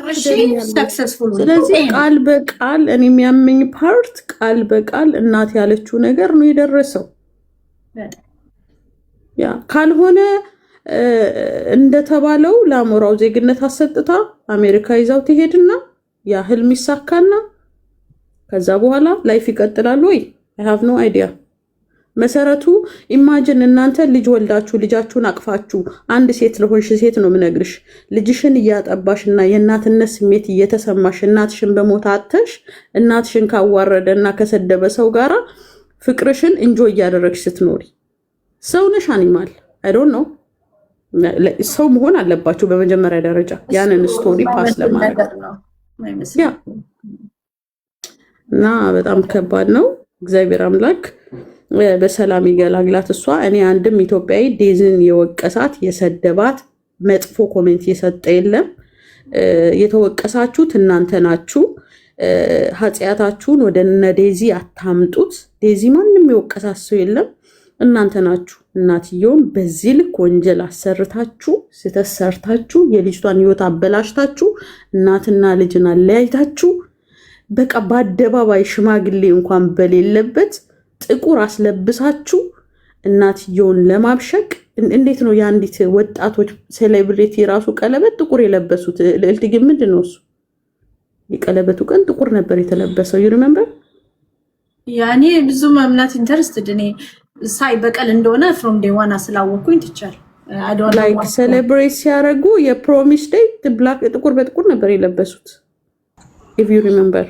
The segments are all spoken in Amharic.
ጨርሼ ሰክሰስፉል ስለዚህ ቃል በቃል እኔ የሚያመኝ ፓርት ቃል በቃል እናት ያለችው ነገር ነው የደረሰው። ያ ካልሆነ እንደተባለው ለአሞራው ዜግነት አሰጥታ አሜሪካ ይዛው ትሄድና ያ ህልም ይሳካና ከዛ በኋላ ላይፍ ይቀጥላል ወይ? I have no idea። መሰረቱ ኢማጂን እናንተ ልጅ ወልዳችሁ ልጃችሁን አቅፋችሁ አንድ ሴት ለሆንሽ ሴት ነው ምነግርሽ ልጅሽን እያጠባሽና የእናትነት ስሜት እየተሰማሽ እናትሽን በሞት አጥተሽ እናትሽን ካዋረደና ከሰደበ ሰው ጋራ ፍቅርሽን እንጆይ እያደረግሽ ስትኖሪ ሰው ነሽ አኒማል I don't know ሰው መሆን አለባችሁ በመጀመሪያ ደረጃ ያንን ስቶሪ ፓስ ለማድረግ ያ እና በጣም ከባድ ነው። እግዚአብሔር አምላክ በሰላም ይገላግላት። እሷ እኔ አንድም ኢትዮጵያዊ ዴዝን የወቀሳት የሰደባት መጥፎ ኮሜንት የሰጠ የለም። የተወቀሳችሁት እናንተ ናችሁ። ኃጢአታችሁን ወደ እነ ዴዚ አታምጡት። ዴዚ ማንም የወቀሳት ሰው የለም፣ እናንተ ናችሁ። እናትየውም በዚህ ልክ ወንጀል አሰርታችሁ ስተሰርታችሁ የልጅቷን ህይወት አበላሽታችሁ እናትና ልጅን አለያይታችሁ በቃ በአደባባይ ሽማግሌ እንኳን በሌለበት ጥቁር አስለብሳችሁ እናትየውን ለማብሸቅ እንዴት ነው የአንዲት ወጣቶች ሴሌብሪቲ ራሱ ቀለበት ጥቁር የለበሱት? ልዕልት ግን ምንድን ነው እሱ? የቀለበቱ ቀን ጥቁር ነበር የተለበሰው። ይሪመምበር ያኔ ብዙ ማምናት ኢንተረስትድ እኔ ሳይ በቀል እንደሆነ ፍሮም ዴይ ዋን ስላወኩኝ ትቻል ላይክ ሴሌብሬት ሲያደርጉ የፕሮሚስ ዴይ ብላክ ጥቁር በጥቁር ነበር የለበሱት። if you remember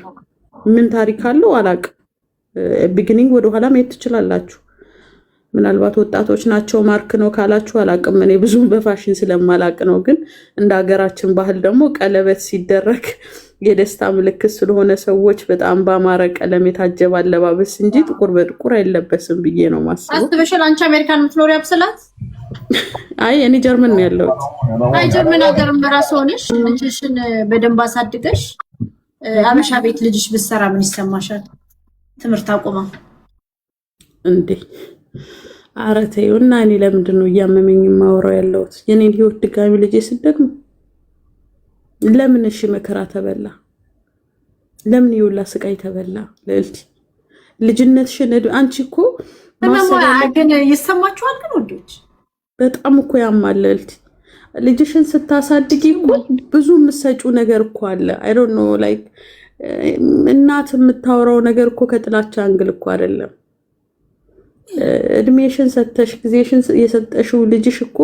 ምን ታሪክ አለው አላውቅም። ቢጊኒንግ ወደ ኋላ ማየት ትችላላችሁ። ምናልባት ወጣቶች ናቸው ማርክ ነው ካላችሁ አላውቅም። እኔ ብዙ በፋሽን ስለማላቅ ነው። ግን እንደ ሀገራችን ባህል ደግሞ ቀለበት ሲደረግ የደስታ ምልክት ስለሆነ ሰዎች በጣም ባማረ ቀለም የታጀበ አለባበስ እንጂ ጥቁር በጥቁር አይለበስም ብዬ ነው ማስበው። አስተበሽል አንቺ አሜሪካን የምትኖሪ አብስላት? አይ እኔ ጀርመን ነው ያለሁት። አይ ጀርመን ሀገር መራስ ሆነሽ ልጅሽን በደንብ አሳድገሽ አበሻ ቤት ልጅሽ ብትሰራ ምን ይሰማሻል? ትምህርት አቆማ እንዴ? ኧረ ተይው እና እኔ ለምንድን ነው እያመመኝ የማወራው ያለሁት? የኔን ህይወት ድጋሚ ልጄ ስደግም ለምን እሺ መከራ ተበላ? ለምን ይውላ ስቃይ ተበላ? ልዕልት ልጅነትሽን አንቺ እኮ ግን ይሰማችኋል? ግን ወዶች በጣም እኮ ያማል ልዕልት። ልጅሽን ስታሳድጊ እኮ ብዙ የምትሰጪው ነገር እኮ አለ። አይ ዶንት ኖ ላይክ እናት የምታወራው ነገር እኮ ከጥላቻ አንግል እኮ አይደለም። እድሜሽን ሰተሽ ጊዜሽን የሰጠሽው ልጅሽ እኮ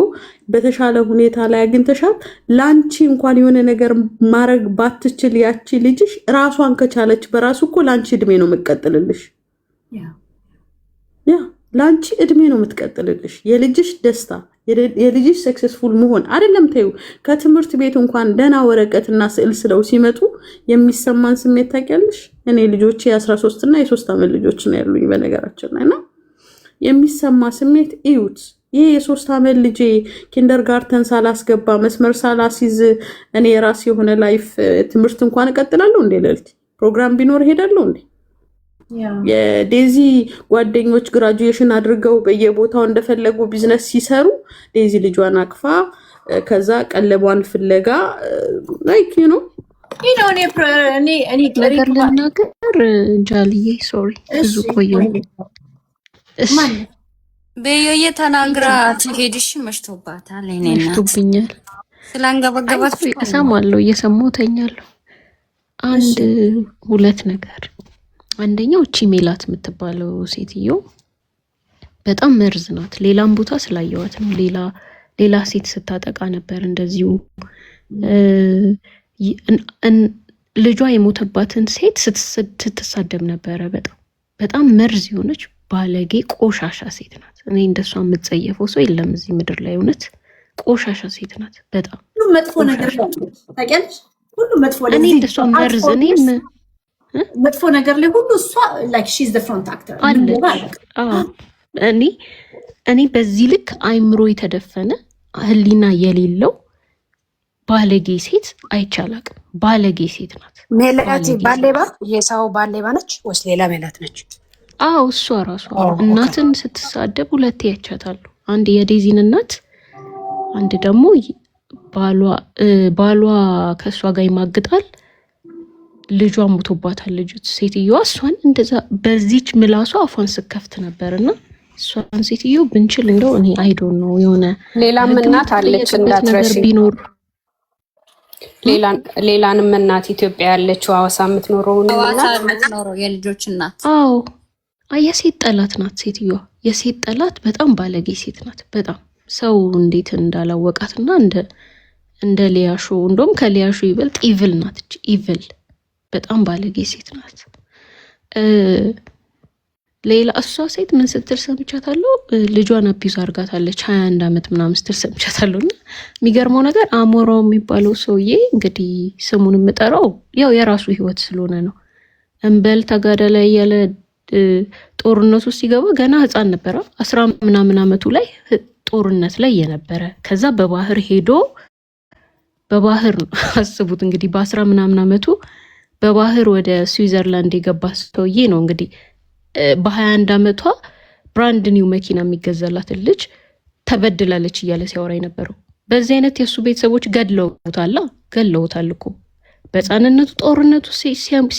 በተሻለ ሁኔታ ላይ አግኝተሻት ላንቺ እንኳን የሆነ ነገር ማድረግ ባትችል ያቺ ልጅሽ ራሷን ከቻለች በራሱ እኮ ላንቺ እድሜ ነው የምትቀጥልልሽ። ያ ላንቺ እድሜ ነው የምትቀጥልልሽ። የልጅሽ ደስታ የልጅሽ ሰክሰስፉል መሆን አይደለም ተይው። ከትምህርት ቤት እንኳን ደና ወረቀትና ስዕል ስለው ሲመጡ የሚሰማን ስሜት ታውቂያለሽ? እኔ ልጆቼ የ13 እና የ3 ዓመት ልጆች ነው ያሉኝ በነገራችን ላይ እና የሚሰማ ስሜት እዩት። ይሄ የ3 ዓመት ልጄ ኪንደርጋርተን ሳላስገባ መስመር ሳላሲዝ እኔ የራሴ የሆነ ላይፍ ትምህርት እንኳን እቀጥላለሁ እንዴ? ልዕልት ፕሮግራም ቢኖር ሄዳለሁ እንዴ? የዴዚ ጓደኞች ግራጁዌሽን አድርገው በየቦታው እንደፈለጉ ቢዝነስ ሲሰሩ ዴዚ ልጇን አቅፋ ከዛ ቀለቧን ፍለጋ ላይክ ዩ ኖ እኔ ነገር ልናገር ጃልዬ ሶሪ ብዙ ቆየሁ። በየየ ተናግራ ትሄድሽ መሽቶባታል። እኔ መሽቶብኛል ስላንገበገባት እሰማለሁ እየሰማሁ ተኛለሁ። አንድ ሁለት ነገር አንደኛው እቺ ሜላት የምትባለው ሴትዮ በጣም መርዝ ናት። ሌላም ቦታ ስላየዋት ነው። ሌላ ሴት ስታጠቃ ነበር እንደዚሁ። ልጇ የሞተባትን ሴት ስትሳደብ ነበረ። በጣም መርዝ የሆነች ባለጌ ቆሻሻ ሴት ናት። እኔ እንደሷ የምትጸየፈው ሰው የለም እዚህ ምድር ላይ። እውነት ቆሻሻ ሴት ናት። በጣም መጥፎ ነገር ታውቂያለሽ? ሁሉ መጥፎ ነገር እኔ እንደሷ መርዝ መጥፎ ነገር ላይ ሁሉ እሷ ላይክ ሺ ኢዝ ዘ ፍሮንት አክተር እኔ በዚህ ልክ አይምሮ የተደፈነ ህሊና የሌለው ባለጌ ሴት አይቻላቅም። ባለጌ ሴት ናት። ሜላት ባሌባ የሳው ባሌባ ነች ወይስ ሌላ ሜላት ነች? አዎ እሷ ራሷ እናትን ስትሳደብ ሁለቴ ያቻታሉ። አንድ የዴዚን እናት፣ አንድ ደግሞ ባሏ ከእሷ ጋር ይማግጣል። ልጇ ሞቶባታል። ልጅ ሴትዮዋ እሷን እንደዛ በዚች ምላሷ አፏን ስከፍት ነበርና እሷን ሴትዮ ብንችል እንደው እኔ አይዶን ነው የሆነ ሌላም እናት አለች እንዳትረሺ ቢኖር ሌላንም እናት ኢትዮጵያ ያለችው ሐዋሳ የምትኖረው የልጆች እናት። አዎ የሴት ጠላት ናት ሴትዮዋ። የሴት ጠላት በጣም ባለጌ ሴት ናት። በጣም ሰው እንዴት እንዳላወቃትና እንደ ሊያሾ እንደውም ከሊያሾ ይበልጥ ኢቭል ናት። ኢቭል በጣም ባለጌ ሴት ናት። ሌላ እሷ ሴት ምን ስትል ሰምቻታለሁ? ልጇን አቢዩዝ አርጋታለች 21 ዓመት ምናምን ስትል ሰምቻታለሁ። እና የሚገርመው ነገር አሞራው የሚባለው ሰውዬ እንግዲህ ስሙን የምጠራው ያው የራሱ ህይወት ስለሆነ ነው። እንበል ተጋዳ ላይ ያለ ጦርነቱ ሲገባ ገና ህፃን ነበረ። 10 ምናምን ዓመቱ ላይ ጦርነት ላይ የነበረ ከዛ በባህር ሄዶ በባህር አስቡት እንግዲህ በ10 ምናምን ዓመቱ በባህር ወደ ስዊዘርላንድ የገባ ሰውዬ ነው እንግዲህ በ21 ዓመቷ ብራንድ ኒው መኪና የሚገዛላትን ልጅ ተበድላለች እያለ ሲያወራ የነበረው። በዚህ አይነት የእሱ ቤተሰቦች ገድለውታል እኮ በህፃንነቱ ጦርነቱ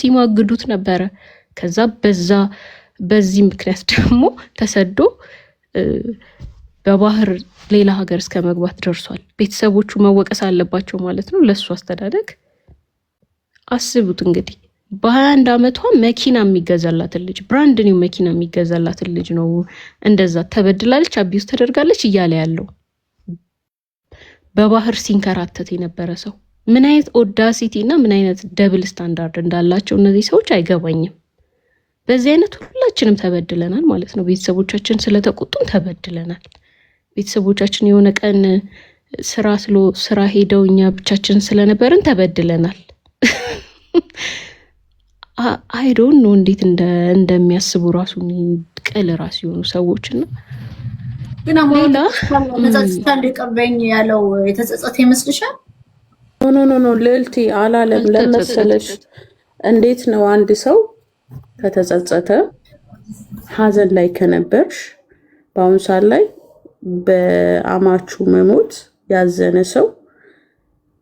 ሲማግዱት ነበረ። ከዛ በዚህ ምክንያት ደግሞ ተሰዶ በባህር ሌላ ሀገር እስከ መግባት ደርሷል። ቤተሰቦቹ መወቀስ አለባቸው ማለት ነው ለሱ አስተዳደግ። አስቡት እንግዲህ በ21 ዓመቷ መኪና የሚገዛላትን ልጅ ብራንድ ኒው መኪና የሚገዛላትን ልጅ ነው እንደዛ ተበድላለች፣ አቢዩዝ ተደርጋለች እያለ ያለው በባህር ሲንከራተት የነበረ ሰው። ምን አይነት ኦዳሲቲ እና ምን አይነት ደብል ስታንዳርድ እንዳላቸው እነዚህ ሰዎች አይገባኝም። በዚህ አይነት ሁላችንም ተበድለናል ማለት ነው። ቤተሰቦቻችን ስለተቆጡን ተበድለናል። ቤተሰቦቻችን የሆነ ቀን ስራ ሄደው እኛ ብቻችን ስለነበርን ተበድለናል። አይዶን ነው እንዴት እንደሚያስቡ ራሱ ቅል ራሱ የሆኑ ሰዎች እና ግን አሁን ተጸጸተ እንደቀበኝ ያለው የተጸጸተ ይመስልሻል? ኖ ልዕልቲ አላለም። ለመሰለሽ እንዴት ነው አንድ ሰው ከተጸጸተ ሀዘን ላይ ከነበርሽ በአሁኑ ሰዓት ላይ በአማቹ መሞት ያዘነ ሰው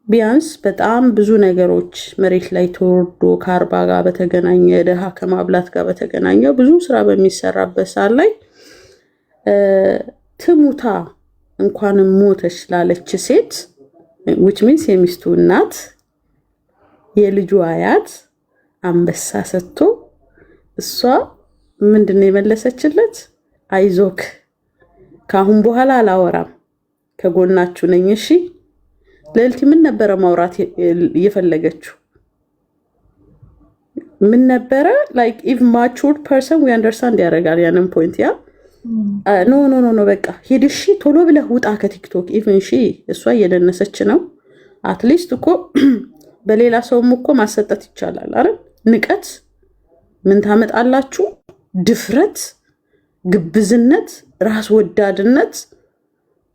ቢያንስ በጣም ብዙ ነገሮች መሬት ላይ ተወርዶ ከአርባ ጋር በተገናኘ ድሃ ከማብላት ጋር በተገናኘ ብዙ ስራ በሚሰራበት ሰዓት ላይ ትሙታ እንኳንም ሞተች ላለች ሴት which means የሚስቱ እናት የልጁ አያት አንበሳ ሰጥቶ እሷ ምንድነው የመለሰችለት? አይዞክ ካሁን በኋላ አላወራም ከጎናችሁ ነኝ እሺ። ልዕልቲ ምን ነበረ ማውራት እየፈለገችው? ምን ነበረ? like if matured person we understand ያደርጋል ያንን ፖይንት። ያ ኖ በቃ ሂድ እሺ ቶሎ ብለህ ውጣ ከቲክቶክ። ኢቭን እሺ እሷ እየደነሰች ነው። አትሊስት እኮ በሌላ ሰውም እኮ ማሰጠት ይቻላል አይደል? ንቀት ምን ታመጣላችሁ? ድፍረት፣ ግብዝነት፣ ራስ ወዳድነት፣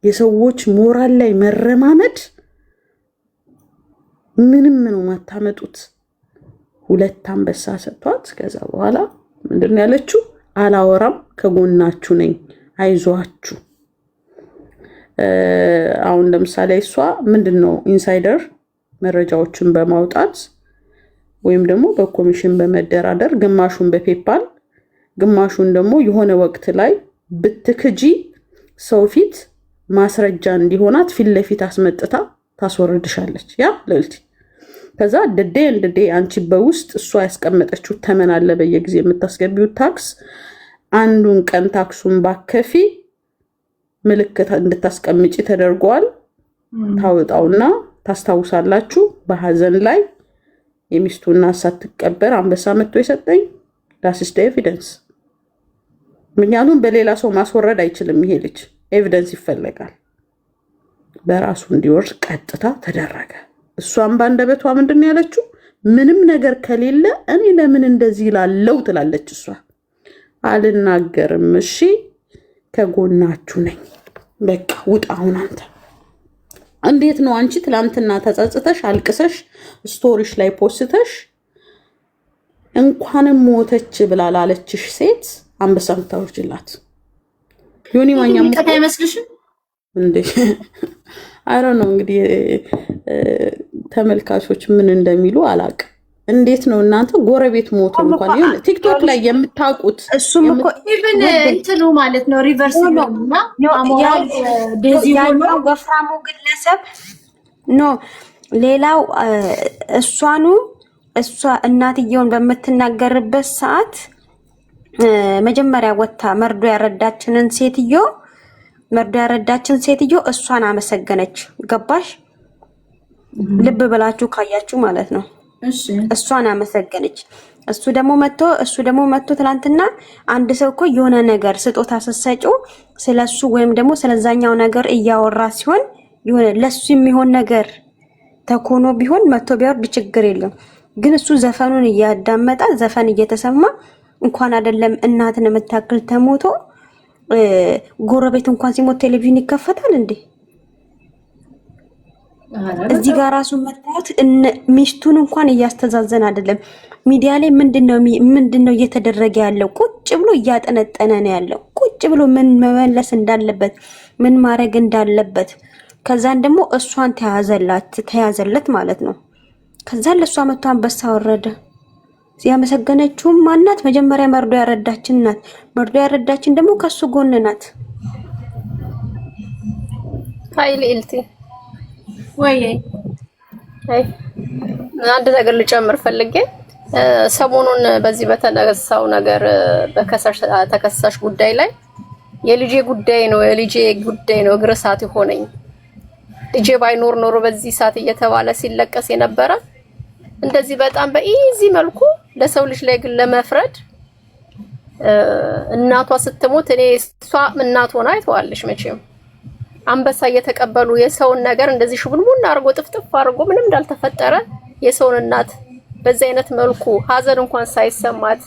የሰዎች ሞራል ላይ መረማመድ ምንም ነው ማታመጡት። ሁለት አንበሳ ሰጥቷት ከዛ በኋላ ምንድን ነው ያለችው? አላወራም ከጎናችሁ ነኝ አይዟችሁ። አሁን ለምሳሌ እሷ ምንድነው ኢንሳይደር መረጃዎችን በማውጣት ወይም ደግሞ በኮሚሽን በመደራደር ግማሹን በፔፓል ግማሹን ደግሞ የሆነ ወቅት ላይ ብትክጂ ሰው ፊት ማስረጃ እንዲሆናት ፊት ለፊት አስመጥታ ታስወርድሻለች። ያ ልዕልቲ ከዛ እንድዴ አንቺ በውስጥ እሷ ያስቀመጠችው ተመን አለ በየጊዜ የምታስገቢው ታክስ አንዱን ቀን ታክሱን ባከፊ ምልክት እንድታስቀምጪ ተደርጓል። ታውጣውና ታስታውሳላችሁ በሐዘን ላይ የሚስቱና ሳትቀበር አንበሳ መጥቶ የሰጠኝ ዳስስ ኤቪደንስ። ምክንያቱም በሌላ ሰው ማስወረድ አይችልም ይሄ ልጅ ኤቪደንስ ይፈልጋል። በራሱ እንዲወርድ ቀጥታ ተደረገ። እሷም ባንደበቷ ምንድን ያለችው? ምንም ነገር ከሌለ እኔ ለምን እንደዚህ ላለው ትላለች እሷ። አልናገርም እሺ ከጎናችሁ ነኝ በቃ ውጣ። አሁን አንተ እንዴት ነው አንቺ ትላንትና ተጸጽተሽ አልቅሰሽ ስቶሪሽ ላይ ፖስተሽ እንኳንም ሞተች ብላ ላለችሽ ሴት አንበሳ ምታወርጅላት? ዮኒ ማኛ ሙቀት አይመስልሽም እንዴ? አረ ነው እንግዲህ ተመልካቾች ምን እንደሚሉ አላውቅም። እንዴት ነው እናንተ ጎረቤት ሞቶ እንኳን ይሁን ቲክቶክ ላይ የምታውቁት እሱም እኮ ኢቭን እንትኑ ማለት ነው ሪቨርስ ነውና አሞራው ያኛው ወፍራሙ ግለሰብ ኖ ሌላው እሷ እናትየውን በምትናገርበት ሰዓት መጀመሪያ ወጣ መርዶ ያረዳችን ሴትዮ እሷን አመሰገነች። ገባሽ? ልብ ብላችሁ ካያችሁ ማለት ነው። እሺ እሷን አመሰገነች። እሱ ደግሞ መጥቶ ትናንትና አንድ ሰው እኮ የሆነ ነገር ስጦታ ስትሰጪው ስለሱ ወይም ደግሞ ስለዛኛው ነገር እያወራ ሲሆን የሆነ ለሱ የሚሆን ነገር ተኮኖ ቢሆን መጥቶ ቢያወርድ ችግር የለም። ግን እሱ ዘፈኑን እያዳመጠ ዘፈን እየተሰማ እንኳን አይደለም እናትን የምታክል ተሞቶ ጎረቤት እንኳን ሲሞት ቴሌቪዥን ይከፈታል እንዴ? እዚህ ጋር ራሱ መጣት ሚስቱን እንኳን እያስተዛዘን አይደለም። ሚዲያ ላይ ምንድነው እየተደረገ ያለው? ቁጭ ብሎ እያጠነጠነ ነው ያለው። ቁጭ ብሎ ምን መመለስ እንዳለበት ምን ማድረግ እንዳለበት። ከዛን ደግሞ እሷን ተያዘለት ማለት ነው። ከዛን ለሷ መጥቶ አንበሳ ወረደ። ያመሰገነችው ማናት? መጀመሪያ መርዶ ያረዳችን ናት። መርዶ ያረዳችን ደግሞ ከሱ ጎን ናት። ኃይል ኢልቲ ወይ አንድ ነገር ልጨምር ፈልጌ ሰሞኑን በዚህ በተነሳው ነገር ተከሳሽ ጉዳይ ላይ የልጄ ጉዳይ ነው እግር ሰዓት ሆነኝ ልጄ ባይኖር ኖሮ በዚህ ሰዓት እየተባለ ሲለቀስ የነበረ እንደዚህ በጣም በኢዚ መልኩ ለሰው ልጅ ላይ ግን ለመፍረድ እናቷ ስትሞት እኔ እሷ እናት ሆና አይተዋለሽ መቼም አንበሳ እየተቀበሉ የሰውን ነገር እንደዚህ ሽቡልቡል አርጎ ጥፍጥፍ አርጎ ምንም እንዳልተፈጠረ የሰውን እናት በዚህ አይነት መልኩ ሀዘን እንኳን ሳይሰማት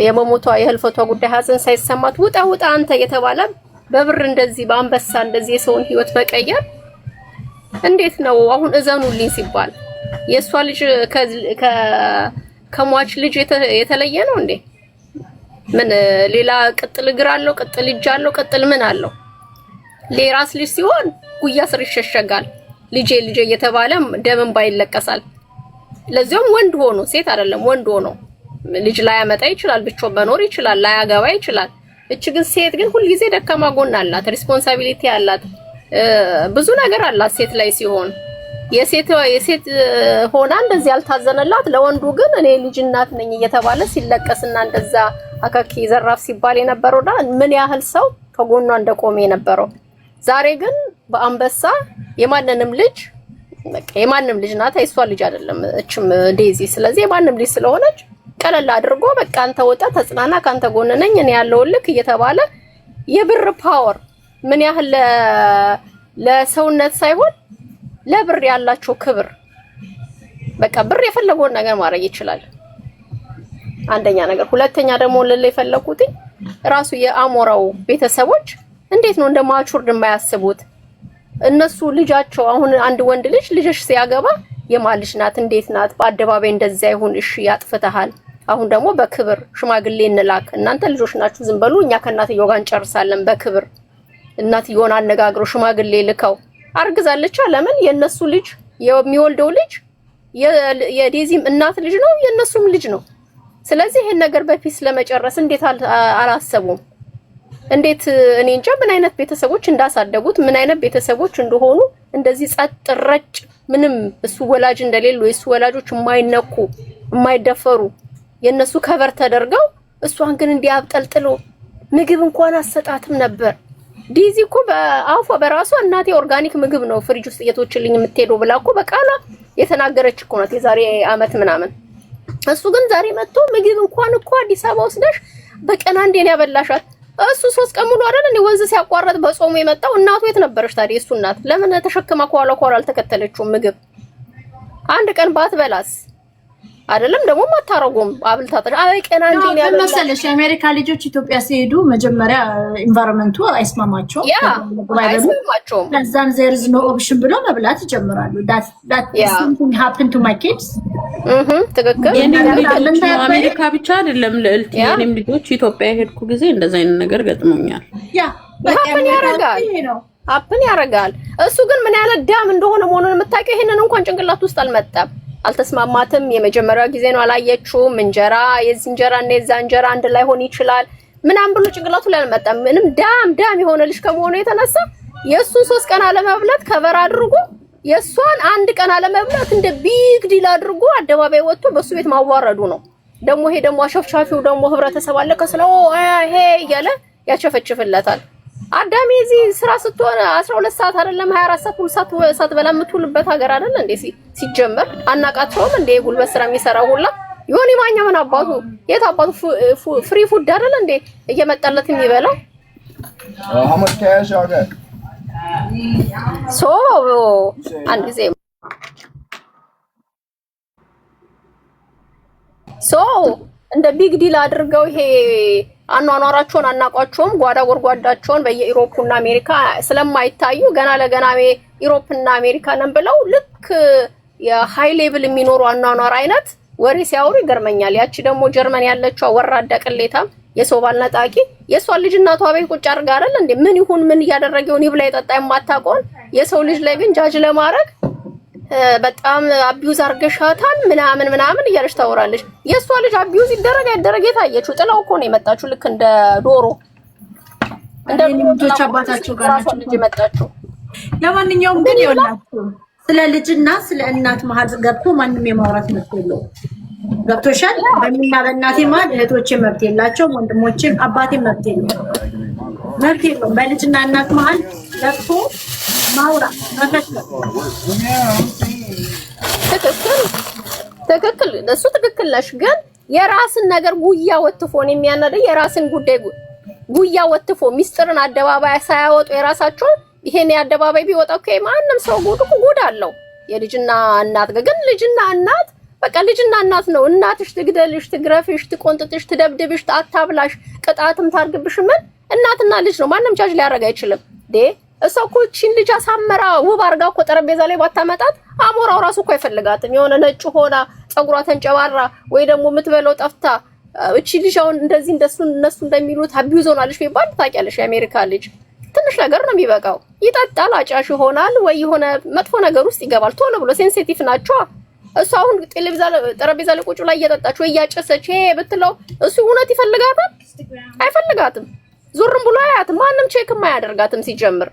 የመሞቷ የህልፈቷ ጉዳይ ሀዘን ሳይሰማት ውጣ አንተ የተባለ በብር እንደዚህ በአንበሳ እንደዚህ የሰውን ህይወት መቀየር እንዴት ነው? አሁን እዘኑልኝ ሲባል የሷ ልጅ ከሟች ልጅ የተለየ ነው እንዴ? ምን ሌላ ቅጥል እግር አለው? ቅጥል እጅ አለው? ቅጥል ምን አለው? ለራስ ልጅ ሲሆን ጉያ ስር ይሸሸጋል። ልጄ እየተባለ ደምን ባይለቀሳል። ለዚያም ወንድ ሆኖ ሴት አይደለም ወንድ ሆኖ ልጅ ላይ ያመጣ ይችላል፣ ብቻው መኖር ይችላል፣ ላይ ያገባ ይችላል። እቺ ግን ሴት ግን ሁሉ ጊዜ ደካማ ጎን አላት፣ ሪስፖንሲቢሊቲ አላት፣ ብዙ ነገር አላት ሴት ላይ ሲሆን የሴት ሆና እንደዚህ ያልታዘነላት ለወንዱ ግን እኔ ልጅ እናት ነኝ እየተባለ ሲለቀስና እንደዛ አካኪ ዘራፍ ሲባል የነበረውና ምን ያህል ሰው ከጎኗ እንደቆመ የነበረው ዛሬ ግን በአንበሳ የማንንም ልጅ ናት፣ አይሷ ልጅ አይደለም እችም ዴዚ። ስለዚህ የማንንም ልጅ ስለሆነች ቀለል አድርጎ በቃ አንተ ወጣ ተጽናና ካንተ ጎን ነኝ እኔ ያለውልክ እየተባለ የብር ፓወር ምን ያህል ለሰውነት ሳይሆን ለብር ያላቸው ክብር በቃ ብር የፈለገውን ነገር ማድረግ ይችላል። አንደኛ ነገር። ሁለተኛ ደግሞ የፈለኩት ራሱ የአሞራው ቤተሰቦች እንዴት ነው እንደማቹርድ የማያስቡት? እነሱ ልጃቸው አሁን አንድ ወንድ ልጅሽ ሲያገባ የማልሽ ናት እንዴት ናት በአደባባይ እንደዛ ይሁን እሺ ያጥፍተሃል፣ አሁን ደግሞ በክብር ሽማግሌ እንላክ እናንተ ልጆች ናችሁ ዝም በሉ እኛ ከእናትየው ጋር እንጨርሳለን በክብር እናትየውን አነጋግሮ ሽማግሌ ልከው አርግዛለች። ለምን የነሱ ልጅ የሚወልደው ልጅ የዴዚም እናት ልጅ ነው የነሱም ልጅ ነው። ስለዚህ ይሄን ነገር በፊስ ለመጨረስ እንዴት አላሰቡም? እንዴት እኔ እንጃ ምን አይነት ቤተሰቦች እንዳሳደጉት ምን አይነት ቤተሰቦች እንደሆኑ እንደዚህ ጸጥ ረጭ ምንም እሱ ወላጅ እንደሌለው የሱ ወላጆች የማይነኩ የማይደፈሩ የነሱ ከበር ተደርገው እሷን ግን እንዲያብጠልጥሎ ምግብ እንኳን አሰጣትም ነበር። ዲዚ እኮ በአፏ በራሷ እናቴ ኦርጋኒክ ምግብ ነው ፍሪጅ ውስጥ እየተወችልኝ የምትሄደው ብላ እኮ በቃላ የተናገረች እኮ ናት የዛሬ አመት ምናምን። እሱ ግን ዛሬ መጥቶ ምግብ እንኳን እኮ አዲስ አበባ ወስደሽ በቀን አንዴ ነው ያበላሻት። እሱ 3 ቀን ሙሉ አይደል እንዴ ወንዝ ሲያቋርጥ በጾሙ የመጣው? እናቱ የት ነበረች ታዲያ? እሱ እናት ለምን ተሸክማ ኳላ አልተከተለችውም? ምግብ አንድ ቀን ባትበላስ አይደለም ደግሞ ማታረጉም አብልታታ ቀን አንዴ ነው ያበላሽ። መሰለሽ የአሜሪካ ልጆች ኢትዮጵያ ሲሄዱ መጀመሪያ ኢንቫይሮንመንቱ አይስማማቸው ለዛን there is no option ብሎ መብላት ይጀምራሉ። that something happened to my kids ትክክል። አሜሪካ ብቻ አይደለም ልዕልት የኔም ልጆች ኢትዮጵያ ሄድኩ ጊዜ እንደዛ አይነት ነገር ገጥሞኛል። ያ በቃ ያረጋል ሀፕን ያደርጋል። እሱ ግን ምን ያለ ዳም እንደሆነ መሆኑን የምታውቂው ይሄንን እንኳን ጭንቅላት ውስጥ አልመጣም። አልተስማማትም። የመጀመሪያው ጊዜ ነው አላየችውም። እንጀራ የዚህ እንጀራ እና የዛ እንጀራ አንድ ላይ ሆን ይችላል ምናምን ብሎ ጭንቅላቱ ላይ አልመጣም። ምንም ዳም የሆነ ልጅ ከመሆኑ የተነሳ የእሱን 3 ቀን አለመብላት ከበር አድርጎ የእሷን 1 ቀን አለመብላት እንደ ቢግ ዲል አድርጎ አደባባይ ወጥቶ በሱ ቤት ማዋረዱ ነው። ደግሞ ይሄ ደግሞ አሸፍቻፊው ደግሞ ህብረተሰብ አለ ከስለው ይሄ እያለ ያቸፈችፍለታል። አዳሚ እዚህ ስራ ስትሆን 12 ሰዓት አይደለም 24 ሰዓት ሁሉ ሰዓት በላ የምትውልበት ሀገር አይደል እንዴ? ሲጀመር አናቃቸውም እንዴ? ጉልበት ስራ የሚሰራው ሁላ ዮኒ ማኛ ምን አባቱ የት አባቱ ፍሪ ፉድ አይደል እንዴ እየመጣለት የሚበላው? ሶ አንድ ጊዜ እንደ ቢግ ዲል አድርገው ይሄ አኗኗራቸውን አናቋቸውም። ጓዳ ጎርጓዳቸውን በየኢሮፕና አሜሪካ ስለማይታዩ ገና ለገና ኢሮፕና አሜሪካ ነን ብለው ልክ የሃይ ሌቭል የሚኖሩ አኗኗር አይነት ወሬ ሲያወሩ ይገርመኛል። ያቺ ደግሞ ጀርመን ያለችው ወራዳ ቅሌታም የሰው ባል ነጣቂ የሷ ልጅ እናቷ ቤት ቁጭ አድርጋ አይደል እንዴ ምን ይሁን ምን እያደረገው ይብላ ይጠጣ የማታውቀውን የሰው ልጅ ላይ ግን ጃጅ ለማድረግ በጣም አቢዩዝ አርገሻታል ምናምን እያለች ታወራለች። የሷ ልጅ አቢዩዝ ይደረግ አይደረግ የታየችው ጥላው እኮ ነው የመጣችው። ልክ እንደ ዶሮ እንደ ልጆች አባታቸው ጋር ናቸው ልጅ የመጣችው። ለማንኛውም ግን ይወላችሁ ስለ ልጅና ስለ እናት መሀል ገብቶ ማንም የማውራት መብት የለውም። ገብቶሻል? በእኔና በእናቴ መሀል እህቶቼ መብት የላቸውም፣ ወንድሞቼም አባቴም መብት የለውም። በልጅና እናት መሀል ገብቶ ማውራት መፈክር ትክክል እሱ ትክክል ነሽ። ግን የራስን ነገር ጉያ ወጥፎ ነው የሚያናደው። የራስን ጉዳይ ጉያ ወጥፎ ሚስጥርን አደባባይ ሳያወጡ የራሳቸው ይሄን የአደባባይ ቢወጣው ማንም ሰው ጉድ አለው። የልጅና እናት ግን ልጅና እናት በቃ ልጅና እናት ነው። እናትሽ ትግደልሽ፣ ትግረፍሽ፣ ትቆንጥጥሽ፣ ትደብድብሽ፣ አታብላሽ፣ ቅጣትም ታርግብሽ ምን እናትና ልጅ ነው። ማንም ጃጅ ሊያደርግ አይችልም። እሷ እኮ እቺን ልጅ አሳመራ ውብ አድርጋ እኮ ጠረጴዛ ላይ ባታመጣት አሞራው ራሱ እኮ አይፈልጋትም። የሆነ ነጭ ሆና ፀጉሯ ተንጨባራ ወይ ደግሞ የምትበለው ጠፍታ እቺ ልጅ አሁን እንደዚህ እነሱ እንደሚሉት አቢዩዝ ሆናለሽ ቢባል ታውቂያለሽ፣ የአሜሪካ ልጅ ትንሽ ነገር ነው የሚበቃው። ይጠጣል፣ አጫሽ ይሆናል ወይ የሆነ መጥፎ ነገር ውስጥ ይገባል። ቶሎ ብሎ ሴንሲቲቭ ናቸው። እሱ አሁን ጠረጴዛ ላይ ቁጭ ላይ እየጠጣች ወይ እያጨሰች ይሄ ብትለው እሱ እውነት ይፈልጋታል? አይፈልጋትም። ዞርም ብሎ አያትም። ማንም ቼክም አያደርጋትም ሲጀምር።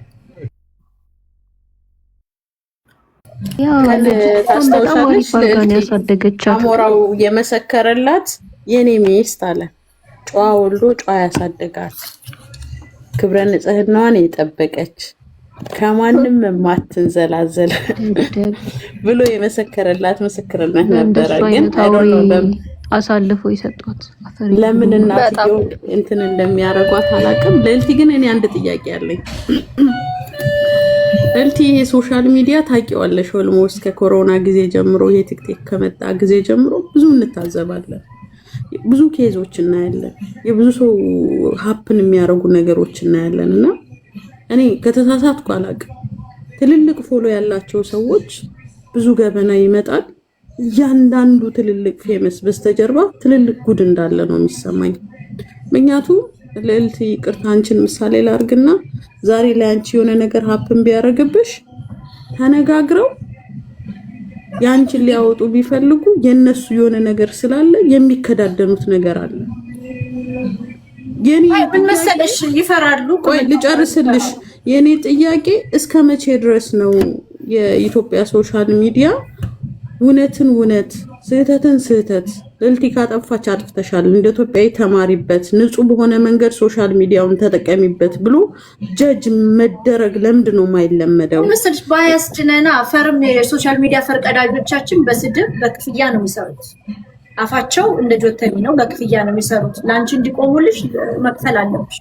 ታስታውሻለሽ? አሞራው የመሰከረላት የኔ ሚስት አለ ጨዋ ወልዶ ጨዋ ያሳደጋት ክብረ ንጽህናዋን የጠበቀች ከማንም የማትንዘላዘል ብሎ የመሰከረላት ምስክርነት ነበረ። ግን አሳልፎ ይሰጧት ለምን እናትየው እንትን እንደሚያረጓት አላውቅም። ለልቲ ግን እኔ አንድ ጥያቄ አለኝ። ልቲ ይሄ ሶሻል ሚዲያ ታውቂዋለሽ፣ ኦልሞስት ከኮሮና ጊዜ ጀምሮ ይሄ ቲክቶክ ከመጣ ጊዜ ጀምሮ ብዙ እንታዘባለን፣ ብዙ ኬዞች እናያለን፣ የብዙ ሰው ሀፕን የሚያደርጉ ነገሮች እናያለን። እና እኔ ከተሳሳትኩ አላውቅም፣ ትልልቅ ፎሎ ያላቸው ሰዎች ብዙ ገበና ይመጣል። እያንዳንዱ ትልልቅ ፌመስ በስተጀርባ ትልልቅ ጉድ እንዳለ ነው የሚሰማኝ። ምክንያቱም ለልቲ ይቅርታ አንቺን ምሳሌ ላርግና ዛሬ ላይ አንቺ የሆነ ነገር ሀፕን ቢያረግብሽ ተነጋግረው ያንቺን ሊያወጡ ቢፈልጉ የነሱ የሆነ ነገር ስላለ የሚከዳደኑት ነገር አለ። የኔ ምን መሰለሽ ይፈራሉ። ቆይ ልጨርስልሽ። የኔ ጥያቄ እስከ መቼ ድረስ ነው የኢትዮጵያ ሶሻል ሚዲያ እውነትን እውነት ስህተትን ስህተት ልልቲ ካጠፋች አጥፍተሻል፣ እንደ ኢትዮጵያዊ ተማሪበት፣ ንጹህ በሆነ መንገድ ሶሻል ሚዲያውን ተጠቀሚበት ብሎ ጀጅ መደረግ ለምንድን ነው የማይለመደው? ምስልሽ ባያስጭነና ፈርም የሶሻል ሚዲያ ፈርቀዳጆቻችን በስድብ በክፍያ ነው የሚሰሩት። አፋቸው እንደ ጆተኒ ነው፣ በክፍያ ነው የሚሰሩት። ለአንቺ እንዲቆሙልሽ መክፈል አለብሽ።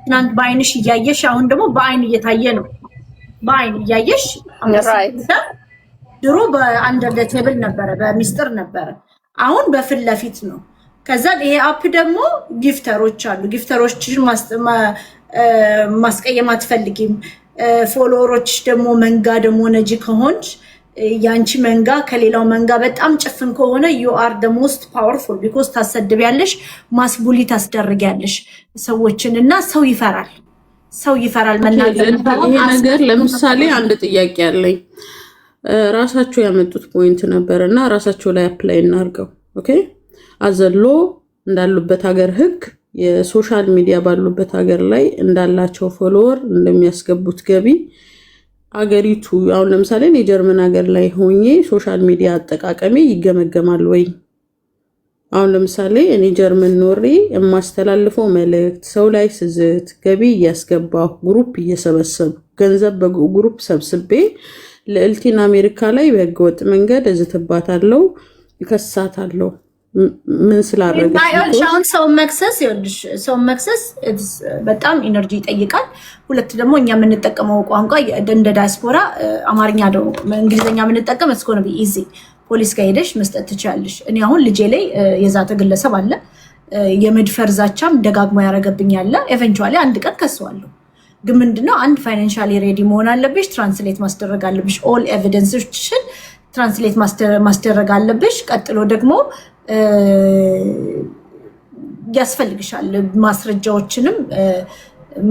ትናንት በአይንሽ እያየሽ አሁን ደግሞ በአይን እየታየ ነው። በአይን እያየሽ ድሮ በአንደር ቴብል ነበረ፣ በሚስጥር ነበረ። አሁን በፊት ለፊት ነው። ከዛ ይሄ አፕ ደግሞ ጊፍተሮች አሉ። ጊፍተሮችሽን ማስቀየም አትፈልጊም። ፎሎወሮች ደግሞ መንጋ ደግሞ ነጂ ከሆንሽ ያንቺ መንጋ ከሌላው መንጋ በጣም ጭፍን ከሆነ you are the most powerful because ታሰድቢያለሽ፣ ማስቡሊ ታስደርጊያለሽ ሰዎችን እና ሰው ይፈራል። ሰው ይፈራል መናገር። ይሄ ነገር ለምሳሌ አንድ ጥያቄ አለኝ። ራሳቸው ያመጡት ፖይንት ነበር እና ራሳቸው ላይ አፕላይ እናርገው። ኦኬ አዘሎ እንዳሉበት ሀገር ህግ የሶሻል ሚዲያ ባሉበት ሀገር ላይ እንዳላቸው ፎሎወር እንደሚያስገቡት ገቢ አገሪቱ አሁን ለምሳሌ የጀርመን ሀገር ላይ ሆኜ ሶሻል ሚዲያ አጠቃቀሜ ይገመገማል ወይ? አሁን ለምሳሌ እኔ ጀርመን ኖሬ የማስተላልፈው መልእክት ሰው ላይ ስዝት ገቢ እያስገባሁ ግሩፕ እየሰበሰቡ ገንዘብ በግሩፕ ሰብስቤ ለእልቲን አሜሪካ ላይ በህገወጥ መንገድ እዝትባታለሁ፣ ይከሳታለሁ። ምን ስላደረገች አሁን ሰው መክሰስ በጣም ኢነርጂ ይጠይቃል። ሁለት ደግሞ እኛ የምንጠቀመው ቋንቋ እንደ ዳያስፖራ አማርኛ ነው፣ እንግሊዝኛ የምንጠቀም እስኮነ ቢኢዚ ፖሊስ ጋር ሄደሽ መስጠት ትችላለሽ። እኔ አሁን ልጄ ላይ የዛተ ግለሰብ አለ፣ የመድፈር ዛቻም ደጋግሞ ያደረገብኝ አለ። ኤቨንቹዋሊ አንድ ቀን ከሰዋለሁ። ግን ምንድነው አንድ ፋይናንሻሊ ሬዲ መሆን አለብሽ፣ ትራንስሌት ማስደረግ አለብሽ፣ ኦል ኤቪደንሶችን ትራንስሌት ማስደረግ አለብሽ። ቀጥሎ ደግሞ ያስፈልግሻል ማስረጃዎችንም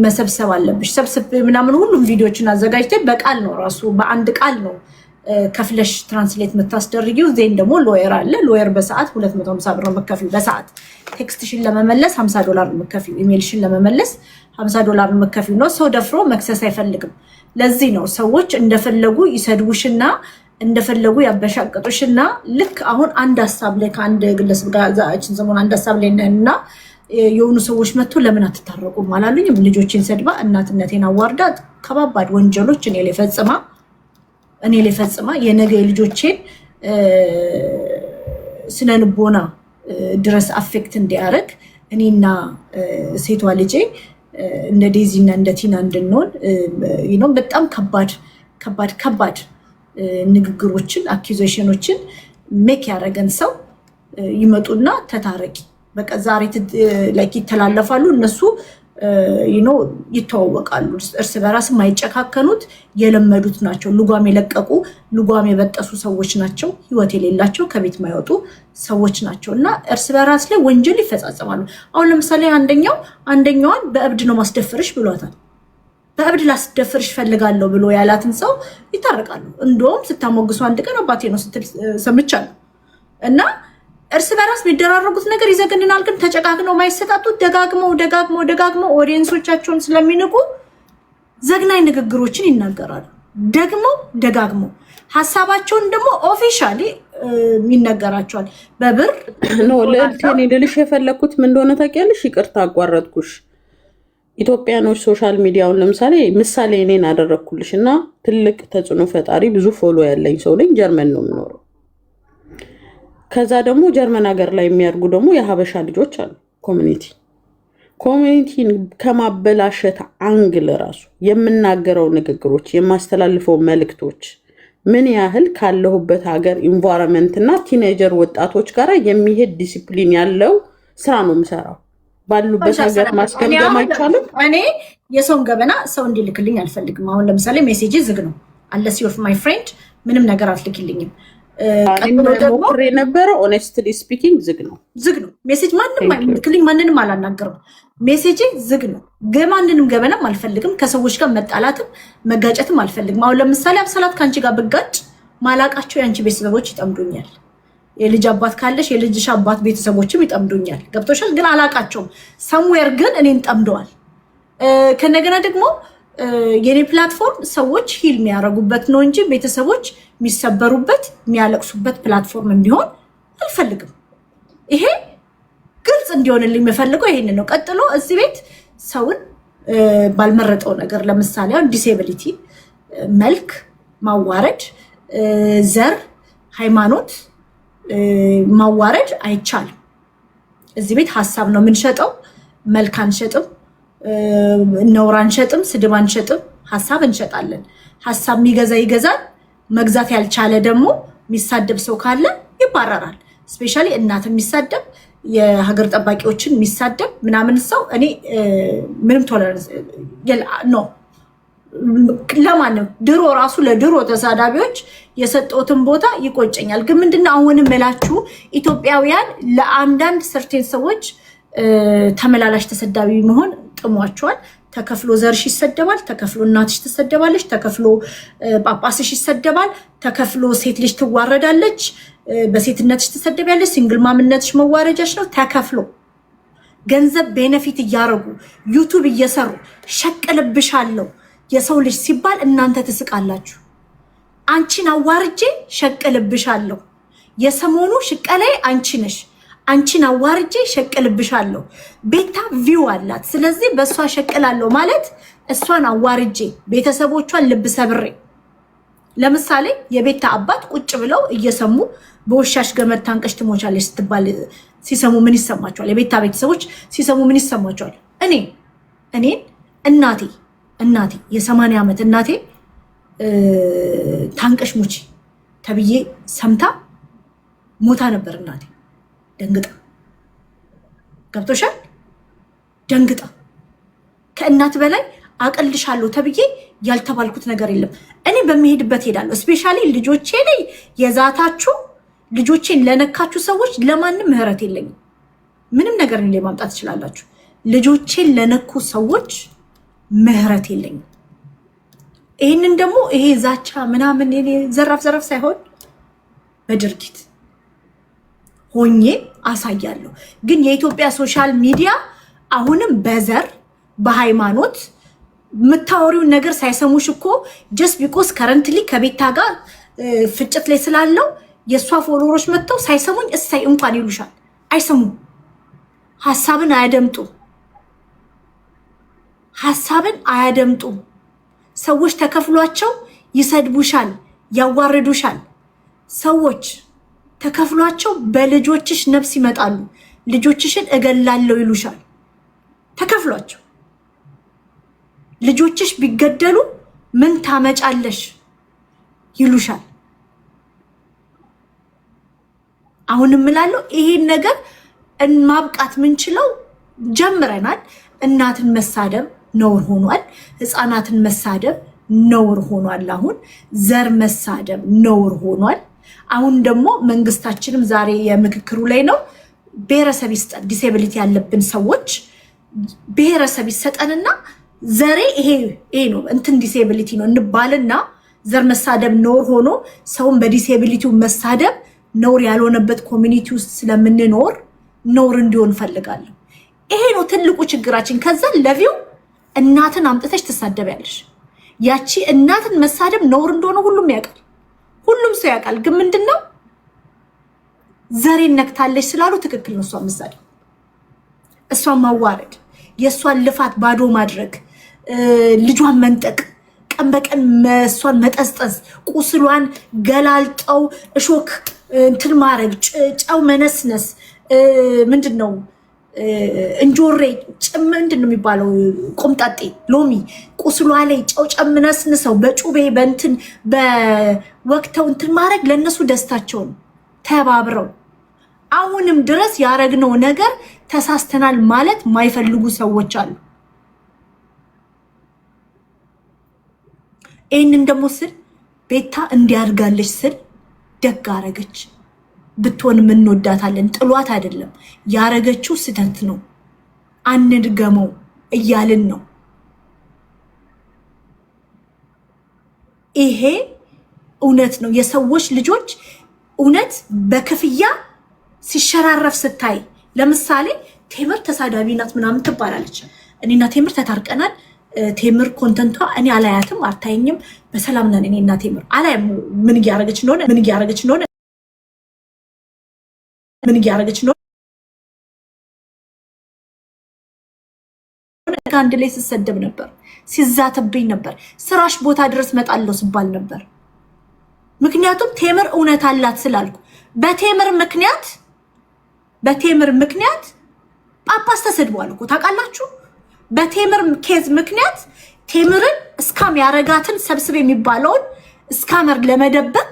መሰብሰብ አለብሽ። ሰብስብ ምናምን ሁሉም ቪዲዮዎችን አዘጋጅተሽ በቃል ነው ራሱ በአንድ ቃል ነው ከፍለሽ ትራንስሌት የምታስደርጊው። ዜን ደግሞ ሎየር አለ። ሎየር በሰዓት 250 ብር መከፊው በሰዓት ቴክስትሽን ለመመለስ $50 መከፊው፣ ኢሜልሽን ለመመለስ $50 መከፊው ነው። ሰው ደፍሮ መክሰስ አይፈልግም። ለዚህ ነው ሰዎች እንደፈለጉ ይሰድቡሽና እንደፈለጉ ያበሻቀጡሽና ልክ አሁን አንድ ሀሳብ ላይ ከአንድ ግለሰብ ጋር ዛችን ሰሞን አንድ ሀሳብ ላይ ነንና የሆኑ ሰዎች መጥቶ ለምን አትታረቁም አላሉኝም። ልጆችን ሰድባ እናትነቴን አዋርዳ ከባባድ ወንጀሎች እኔ ላይ ፈጽማ የነገ ልጆቼን ስነልቦና ድረስ አፌክት እንዲያደርግ እኔና ሴቷ ልጄ እንደ ዴዚና እንደ ቲና እንድንሆን በጣም ከባድ ንግግሮችን አኪዜሽኖችን ሜክ ያደረገን ሰው ይመጡና ተታረቂ በቃ ዛሬ ላይ ይተላለፋሉ። እነሱ ይተዋወቃሉ። እርስ በራስ የማይጨካከኑት የለመዱት ናቸው። ልጓም የለቀቁ ልጓም የበጠሱ ሰዎች ናቸው። ህይወት የሌላቸው ከቤት የማይወጡ ሰዎች ናቸው እና እርስ በራስ ላይ ወንጀል ይፈጻጸማሉ። አሁን ለምሳሌ አንደኛዋን በእብድ ነው ማስደፈርሽ ብሏታል። በእብድ ላስደፍርሽ ፈልጋለሁ ብሎ ያላትን ሰው ይታረቃሉ። እንደውም ስታሞግሱ አንድ ቀን አባቴ ነው ስትል ሰምቻለሁ። እና እርስ በራስ የሚደራረጉት ነገር ይዘገንናል። ግን ተጨቃግነው ማይሰጣጡት ደጋግመው ኦዲየንሶቻቸውን ስለሚንቁ ዘግናኝ ንግግሮችን ይናገራሉ። ደጋግመው ሀሳባቸውን ደግሞ ኦፊሻሊ ይነገራቸዋል። በብር ነው ለእልቴን ልልሽ የፈለኩት ምን እንደሆነ ታውቂያለሽ? ይቅርታ አቋረጥኩሽ። ኢትዮጵያኖች ሶሻል ሚዲያውን ለምሳሌ ምሳሌ እኔን አደረግኩልሽ እና ትልቅ ተጽዕኖ ፈጣሪ ብዙ ፎሎ ያለኝ ሰው ነኝ። ጀርመን ነው የምኖረው። ከዛ ደግሞ ጀርመን ሀገር ላይ የሚያድጉ ደግሞ የሀበሻ ልጆች አሉ። ኮሚኒቲን ከማበላሸት አንግል ራሱ የምናገረው ንግግሮች፣ የማስተላልፈው መልእክቶች ምን ያህል ካለሁበት ሀገር ኢንቫይሮንመንት እና ቲኔጀር ወጣቶች ጋር የሚሄድ ዲሲፕሊን ያለው ስራ ነው የምሰራው። ባሉበት ሀገር ማስገምገም አይቻልም። እኔ የሰውን ገበና ሰው እንዲልክልኝ አልፈልግም። አሁን ለምሳሌ ሜሴጅ ዝግ ነው unless you're my friend ምንም ነገር አትልክልኝም። ሞክሬ ነበረ ሆነስትሊ ስፒኪንግ ዝግ ነው ሜሴጅ ማንንም አይልክልኝ። ማንንም አላናገርም። ሜሴጅ ዝግ ነው። ማንንም ገበናም አልፈልግም። ከሰዎች ጋር መጣላትም መጋጨትም አልፈልግም። አሁን ለምሳሌ አብሰላት ከአንቺ ጋር ብጋጭ ማላቃቸው የአንቺ ቤተሰቦች ይጠምዱኛል። የልጅ አባት ካለሽ የልጅሽ አባት ቤተሰቦችም ይጠምዱኛል። ገብቶሻል? ግን አላቃቸውም። ሰምዌር ግን እኔን ጠምደዋል። ከነገና ደግሞ የኔ ፕላትፎርም ሰዎች ሂል የሚያደርጉበት ነው እንጂ ቤተሰቦች የሚሰበሩበት የሚያለቅሱበት ፕላትፎርም እንዲሆን አልፈልግም። ይሄ ግልጽ እንዲሆንልኝ የምፈልገው ይሄን ነው። ቀጥሎ እዚህ ቤት ሰውን ባልመረጠው ነገር ለምሳሌ አሁን ዲሴቢሊቲ፣ መልክ ማዋረድ፣ ዘር፣ ሃይማኖት ማዋረድ አይቻልም። እዚህ ቤት ሀሳብ ነው የምንሸጠው። መልክ አንሸጥም፣ ነውር አንሸጥም፣ ስድብ አንሸጥም። ሀሳብ እንሸጣለን። ሀሳብ የሚገዛ ይገዛል። መግዛት ያልቻለ ደግሞ የሚሳደብ ሰው ካለ ይባረራል። ስፔሻሊ እናት የሚሳደብ የሀገር ጠባቂዎችን የሚሳደብ ምናምን ሰው እኔ ምንም ቶለረንስ ነው ለማንም ድሮ ራሱ ለድሮ ተሳዳቢዎች የሰጠውትን ቦታ ይቆጨኛል። ግን ምንድነው አሁንም እላችሁ ኢትዮጵያውያን ለአንዳንድ ሰርቴን ሰዎች ተመላላሽ ተሰዳቢ መሆን ጥሟቸዋል። ተከፍሎ ዘርሽ ይሰደባል፣ ተከፍሎ እናትሽ ትሰደባለች፣ ተከፍሎ ጳጳስሽ ይሰደባል፣ ተከፍሎ ሴት ልጅ ትዋረዳለች፣ በሴትነትሽ ትሰደቢያለሽ፣ ሲንግል ማምነትሽ መዋረጃሽ ነው። ተከፍሎ ገንዘብ ቤነፊት እያረጉ ዩቱብ እየሰሩ ሸቅልብሻለሁ የሰው ልጅ ሲባል እናንተ ትስቃላችሁ። አንቺን አዋርጄ ሸቅልብሻለሁ፣ የሰሞኑ ሽቀላይ አንቺ ነሽ። አንቺን አዋርጄ ሸቅልብሻለሁ። ቤታ ቪው አላት። ስለዚህ በእሷ ሸቅላለሁ ማለት እሷን አዋርጄ ቤተሰቦቿን ልብ ሰብሬ። ለምሳሌ የቤታ አባት ቁጭ ብለው እየሰሙ በውሻሽ ገመድ ታንቀሽ ትሞቻለሽ ስትባል ሲሰሙ ምን ይሰማቸዋል? የቤታ ቤተሰቦች ሲሰሙ ምን ይሰማቸዋል? እኔ እናቴ የ80 ዓመት እናቴ ታንቀሽ ሙቺ ተብዬ ሰምታ ሞታ ነበር። እናቴ ደንግጣ፣ ገብቶሻል? ደንግጣ ከእናት በላይ አቀልሻለሁ ተብዬ ያልተባልኩት ነገር የለም። እኔ በሚሄድበት ሄዳለሁ። ስፔሻሊ ልጆቼ ላይ የዛታችሁ ልጆቼን ለነካችሁ ሰዎች ለማንም ምህረት የለኝም። ምንም ነገር ላይ ማምጣት ትችላላችሁ። ልጆቼን ለነኩ ሰዎች ምህረት የለኝም። ይህንን ደግሞ ይሄ ዛቻ ምናምን ዘራፍ ሳይሆን በድርጊት ሆኜ አሳያለሁ። ግን የኢትዮጵያ ሶሻል ሚዲያ አሁንም በዘር በሃይማኖት የምታወሪውን ነገር ሳይሰሙሽ እኮ ጀስት ቢኮስ ከረንትሊ ከቤታ ጋር ፍጭት ላይ ስላለው የእሷ ፎሎወሮች መጥተው ሳይሰሙኝ እሳይ እንኳን ይሉሻል። አይሰሙም። ሀሳብን አያደምጡ። ሰዎች ተከፍሏቸው ይሰድቡሻል፣ ያዋርዱሻል። ሰዎች ተከፍሏቸው በልጆችሽ ነፍስ ይመጣሉ። ልጆችሽን እገላለሁ ይሉሻል። ተከፍሏቸው ልጆችሽ ቢገደሉ ምን ታመጫለሽ ይሉሻል። አሁንም እላለሁ ይሄን ነገር ማብቃት ምንችለው ጀምረናል። እናትን መሳደብ ነውር ሆኗል። ህፃናትን መሳደብ ነውር ሆኗል። አሁን ዘር መሳደብ ነውር ሆኗል። አሁን ደግሞ መንግስታችንም ዛሬ የምክክሩ ላይ ነው። ብሔረሰብ ይስጠን፣ ዲሴቢሊቲ ያለብን ሰዎች ብሔረሰብ ይሰጠንና ዘሬ ይሄ ነው እንትን ዲሴቢሊቲ ነው እንባልና ዘር መሳደብ ነውር ሆኖ ሰውን በዲሴቢሊቲው መሳደብ ነውር ያልሆነበት ኮሚኒቲ ውስጥ ስለምንኖር ነውር እንዲሆን ፈልጋለሁ። ይሄ ነው ትልቁ ችግራችን። ከዛ ለቪው እናትን አምጥተሽ ትሳደቢያለሽ። ያቺ እናትን መሳደብ ነውር እንደሆነ ሁሉም ያውቃል፣ ሁሉም ሰው ያውቃል። ግን ምንድነው ዘሬን ነክታለሽ ስላሉ ትክክል ነው። እሷን መሳደብ፣ እሷን ማዋረድ፣ የእሷን ልፋት ባዶ ማድረግ፣ ልጇን መንጠቅ፣ ቀን በቀን እሷን መጠስጠስ፣ ቁስሏን ገላልጠው እሾክ እንትን ማድረግ፣ ጨው መነስነስ፣ ምንድነው እንጆሬ ምንድን ነው የሚባለው? ቆምጣጤ ሎሚ ቁስሏ ላይ ጨው ጨምነስንሰው በጩቤ በእንትን በወቅተው እንትን ማድረግ ለእነሱ ደስታቸውን ተባብረው አሁንም ድረስ ያረግነው ነገር ተሳስተናል ማለት ማይፈልጉ ሰዎች አሉ። ይህንን ደግሞ ስል ቤታ እንዲያድጋለች ስል ደግ አረገች። ብትሆንም እንወዳታለን፣ ጥሏት አይደለም። ያረገችው ስተት ነው፣ አንድገመው እያልን ነው። ይሄ እውነት ነው። የሰዎች ልጆች እውነት በክፍያ ሲሸራረፍ ስታይ፣ ለምሳሌ ቴምር ተሳዳቢ ናት ምናምን ትባላለች። እኔና ቴምር ተታርቀናል። ቴምር ኮንተንቷ እኔ አላያትም፣ አታየኝም። በሰላም ነን። እኔና ቴምር አላየም ምን እያረገች እንደሆነ አንድ ላይ ስሰደብ ነበር፣ ሲዛትብኝ ነበር። ስራሽ ቦታ ድረስ መጣለው ስባል ነበር። ምክንያቱም ቴምር እውነት አላት ስላልኩ። በቴምር ምክንያት ጳጳስ ተሰድቧል እኮ ታውቃላችሁ። በቴምር ኬዝ ምክንያት ቴምርን እስካም ያረጋትን ሰብስብ የሚባለውን እስካመር ለመደበቅ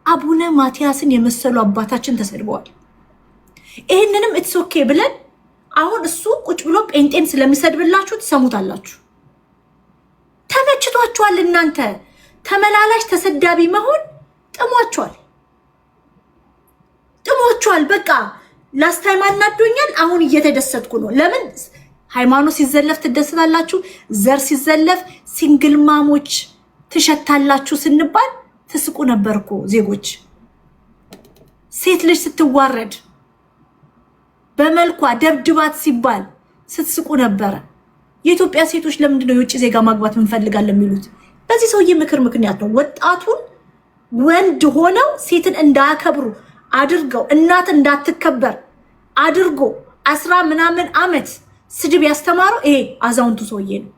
አቡነ ማቲያስን የመሰሉ አባታችን ተሰድበዋል። ይህንንም ኢትስ ኦኬ ብለን አሁን እሱ ቁጭ ብሎ ጴንጤን ስለሚሰድብላችሁ ትሰሙታላችሁ። ተመችቷችኋል። እናንተ ተመላላሽ ተሰዳቢ መሆን ጥሟችኋል። በቃ ላስት ታይም አናዶኛል። አሁን እየተደሰትኩ ነው። ለምን ሃይማኖት ሲዘለፍ ትደሰታላችሁ፣ ዘር ሲዘለፍ ሲንግል ማሞች ትሸታላችሁ ስንባል ትስቁ ነበርኮ ዜጎች። ሴት ልጅ ስትዋረድ በመልኳ ደብድባት ሲባል ስትስቁ ነበረ። የኢትዮጵያ ሴቶች ለምንድን ነው የውጭ ዜጋ ማግባት እንፈልጋለን የሚሉት? በዚህ ሰውዬ ምክር ምክንያት ነው። ወጣቱን ወንድ ሆነው ሴትን እንዳያከብሩ አድርገው እናት እንዳትከበር አድርጎ 10 ምናምን ዓመት ስድብ ያስተማረው ይሄ አዛውንቱ ሰውዬ ነው።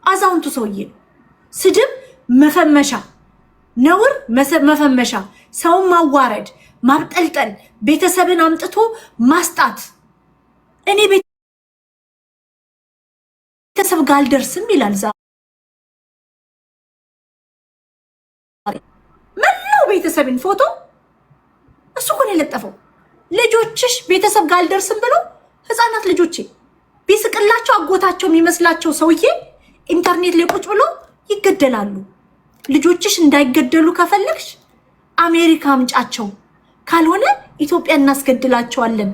አዛውንቱ ሰውዬ ነው። ስድብ መፈመሻ፣ ነውር መፈመሻ፣ ሰውን ማዋረድ፣ ማብጠልጠል፣ ቤተሰብን አምጥቶ ማስጣት። እኔ ቤተሰብ ጋር አልደርስም ይላል ዛሬ። ምነው ቤተሰብን ፎቶ እሱ እኮ ነው የለጠፈው። ልጆችሽ ቤተሰብ ጋር አልደርስም ብሎ ህፃናት ልጆቼ ቢስቅላቸው አጎታቸው የሚመስላቸው ሰውዬ ኢንተርኔት ላይ ቁጭ ብሎ ይገደላሉ። ልጆችሽ እንዳይገደሉ ከፈለግሽ አሜሪካ አምጫቸው፣ ካልሆነ ኢትዮጵያ እናስገድላቸዋለን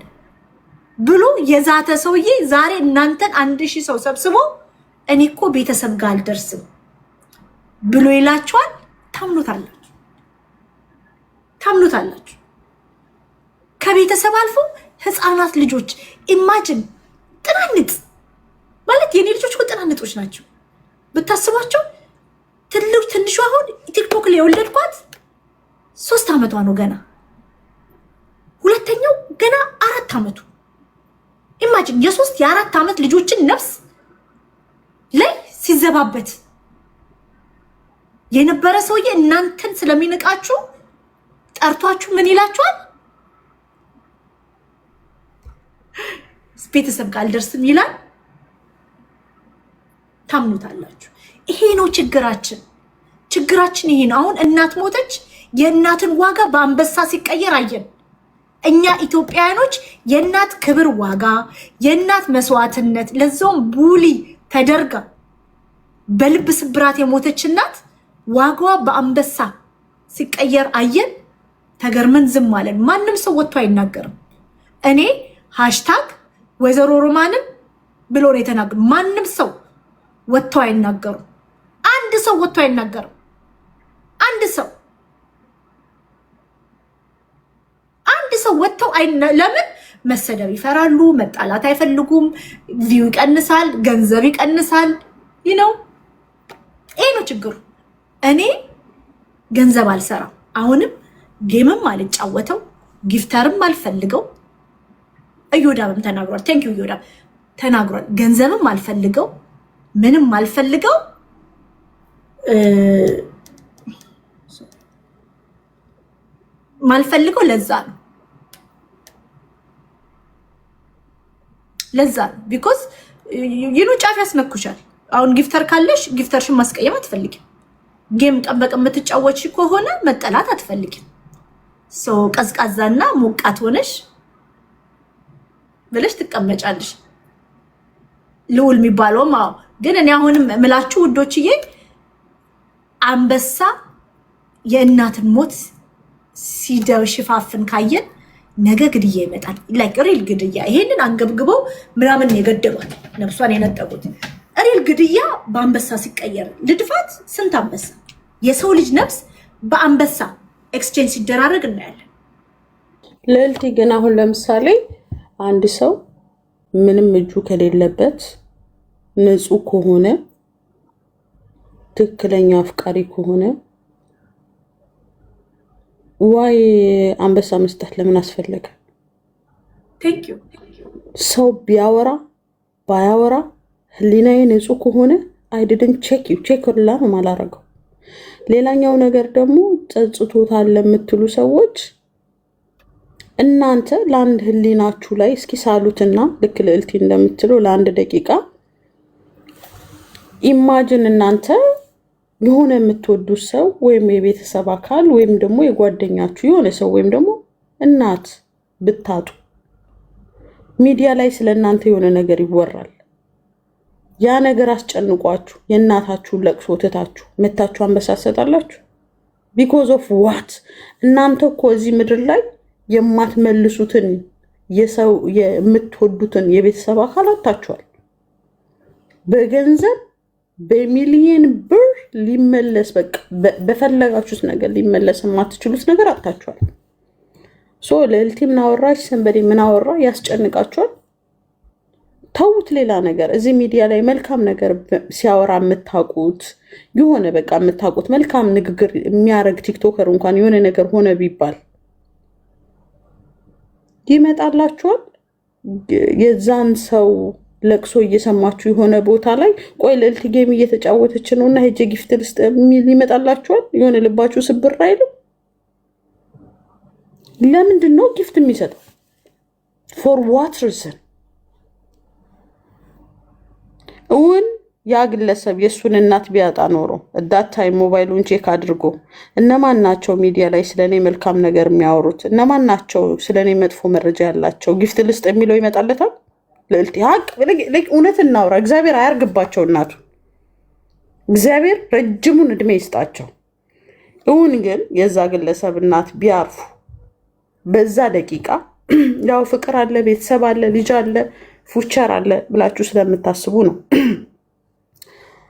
ብሎ የዛተ ሰውዬ ዛሬ እናንተን 1000 ሰው ሰብስቦ እኔ እኮ ቤተሰብ ጋር አልደርስም ብሎ ይላችኋል። ታምኑታላችሁ፣ ታምኑታላችሁ። ከቤተሰብ አልፎ ህፃናት ልጆች ኢማጂን፣ ጥናንጥ ማለት የኔ ልጆች እኮ ጥናንጦች ናቸው ብታስባቸው። ትንሹ አሁን ቲክቶክ ላይ የወለድኳት 3 ዓመቷ ነው ገና። ሁለተኛው ገና 4 ዓመቱ። ኢማጂን የ3 የ4 ዓመት ልጆችን ነፍስ ላይ ሲዘባበት የነበረ ሰውዬ እናንተን ስለሚንቃችሁ ጠርቷችሁ ምን ይላችኋል? ቤተሰብ ጋር አልደርስም ይላል። ታምኑታላችሁ። ይሄ ነው ችግራችን። ችግራችን ይሄ ነው። አሁን እናት ሞተች፣ የእናትን ዋጋ በአንበሳ ሲቀየር አየን። እኛ ኢትዮጵያውያኖች የእናት ክብር ዋጋ፣ የእናት መስዋዕትነት፣ ለዛውም ቡሊ ተደርጋ በልብ ስብራት የሞተች እናት ዋጋዋ በአንበሳ ሲቀየር አየን። ተገርመን ዝም አለን። ማንም ሰው ወጥቶ አይናገርም። እኔ ሃሽታግ ወይዘሮ ሮማንን ብሎ ነው የተናገሩ። ማንም ሰው ወጥቶ አይናገሩም። አንድ ሰው ወጥቶ አይናገርም። አንድ ሰው ወጥተው ለምን? መሰደብ ይፈራሉ፣ መጣላት አይፈልጉም፣ ቪው ይቀንሳል፣ ገንዘብ ይቀንሳል። ይሄ ነው ችግሩ። እኔ ገንዘብ አልሰራም። አሁንም ጌምም አልጫወተው፣ ጊፍተርም አልፈልገው። እዮዳብም ተናግሯል። ቴንክ ዩ እዮዳብ ተናግሯል። ገንዘብም አልፈልገው፣ ምንም አልፈልገው። ማልፈልገው ለዛ ነው ቢኮዝ ጫፍ ያስነኩሻል። አሁን ጊፍተር ካለሽ ጊፍተርሽን ማስቀየም አትፈልጊም። ጌም ቀን በቀን የምትጫወች ከሆነ መጠላት አትፈልጊም። ቀዝቃዛና ሞቃት ሆነሽ ብለሽ ትቀመጫለሽ። ልውል የሚባለውም ግን እኔ አሁንም ምላችሁ ውዶችዬ፣ አንበሳ የእናትን ሞት ሲሸፋፍን ካየን ነገ ግድያ ይመጣል። ላይክ ሪል ግድያ። ይሄንን አንገብግበው ምናምን የገደሏት ነፍሷን የነጠቁት ሪል ግድያ በአንበሳ ሲቀየር ልድፋት። ስንት አንበሳ የሰው ልጅ ነፍስ በአንበሳ ኤክስቼንጅ ሲደራረግ እናያለን። ልዕልቲ ግን አሁን ለምሳሌ አንድ ሰው ምንም እጁ ከሌለበት ንጹህ ከሆነ ትክክለኛ አፍቃሪ ከሆነ ዋይ አንበሳ መስጠት ለምን አስፈለገ? ቴንክ ዩ። ሰው ቢያወራ ባያወራ ህሊናዬ ንጹህ ከሆነ አይድድን ቼክ ሁላ ነው ማላረገው። ሌላኛው ነገር ደግሞ ጸጽቶታል ለምትሉ ሰዎች እናንተ ለአንድ ህሊናችሁ ላይ እስኪ ሳሉትና ልክ ልዕልቲ እንደምትለው ለአንድ ደቂቃ ኢማጂን እናንተ የሆነ የምትወዱት ሰው ወይም የቤተሰብ አካል ወይም ደግሞ የጓደኛችሁ የሆነ ሰው ወይም ደግሞ እናት ብታጡ ሚዲያ ላይ ስለ እናንተ የሆነ ነገር ይወራል። ያ ነገር አስጨንቋችሁ የእናታችሁን ለቅሶ ትታችሁ መታችሁ አንበሳ ትሰጣላችሁ? ቢኮዝ ኦፍ ዋት? እናንተ እኮ እዚህ ምድር ላይ የማትመልሱትን የሰው የምትወዱትን የቤተሰብ አካል አታችኋል። በገንዘብ በሚሊየን ብር ሊመለስ በቃ በፈለጋችሁት ነገር ሊመለስ የማትችሉት ነገር አታችኋል። ሶ ለልቲ ምን አወራሽ ሰንበዴ ምን አወራ ያስጨንቃችኋል። ተውት ሌላ ነገር። እዚህ ሚዲያ ላይ መልካም ነገር ሲያወራ የምታውቁት የሆነ በቃ የምታውቁት መልካም ንግግር የሚያደርግ ቲክቶከር እንኳን የሆነ ነገር ሆነ ቢባል ይመጣላችኋል። የዛን ሰው ለቅሶ እየሰማችሁ የሆነ ቦታ ላይ ቆይ ልዕልት ጌም እየተጫወተች ነው እና ሄጄ ጊፍት ልስጥ የሚል ይመጣላችኋል። የሆነ ልባችሁ ስብር አይልም? ለምንድን ነው ጊፍት የሚሰጠው? ፎር ዋት ሪዝን? እውን ያ ግለሰብ የእሱን እናት ቢያጣ ኖሮ እዳት ታይም ሞባይሉን ቼክ አድርጎ እነማን ናቸው ሚዲያ ላይ ስለኔ መልካም ነገር የሚያወሩት፣ እነማን ናቸው ስለኔ መጥፎ መረጃ ያላቸው፣ ጊፍት ልስጥ የሚለው ይመጣለታል። ልዕልት ሀቅ እውነት እናውራ። እግዚአብሔር አያርግባቸው እናቱ፣ እግዚአብሔር ረጅሙን እድሜ ይስጣቸው። እውን ግን የዛ ግለሰብ እናት ቢያርፉ በዛ ደቂቃ ያው ፍቅር አለ፣ ቤተሰብ አለ፣ ልጅ አለ፣ ፉቸር አለ ብላችሁ ስለምታስቡ ነው።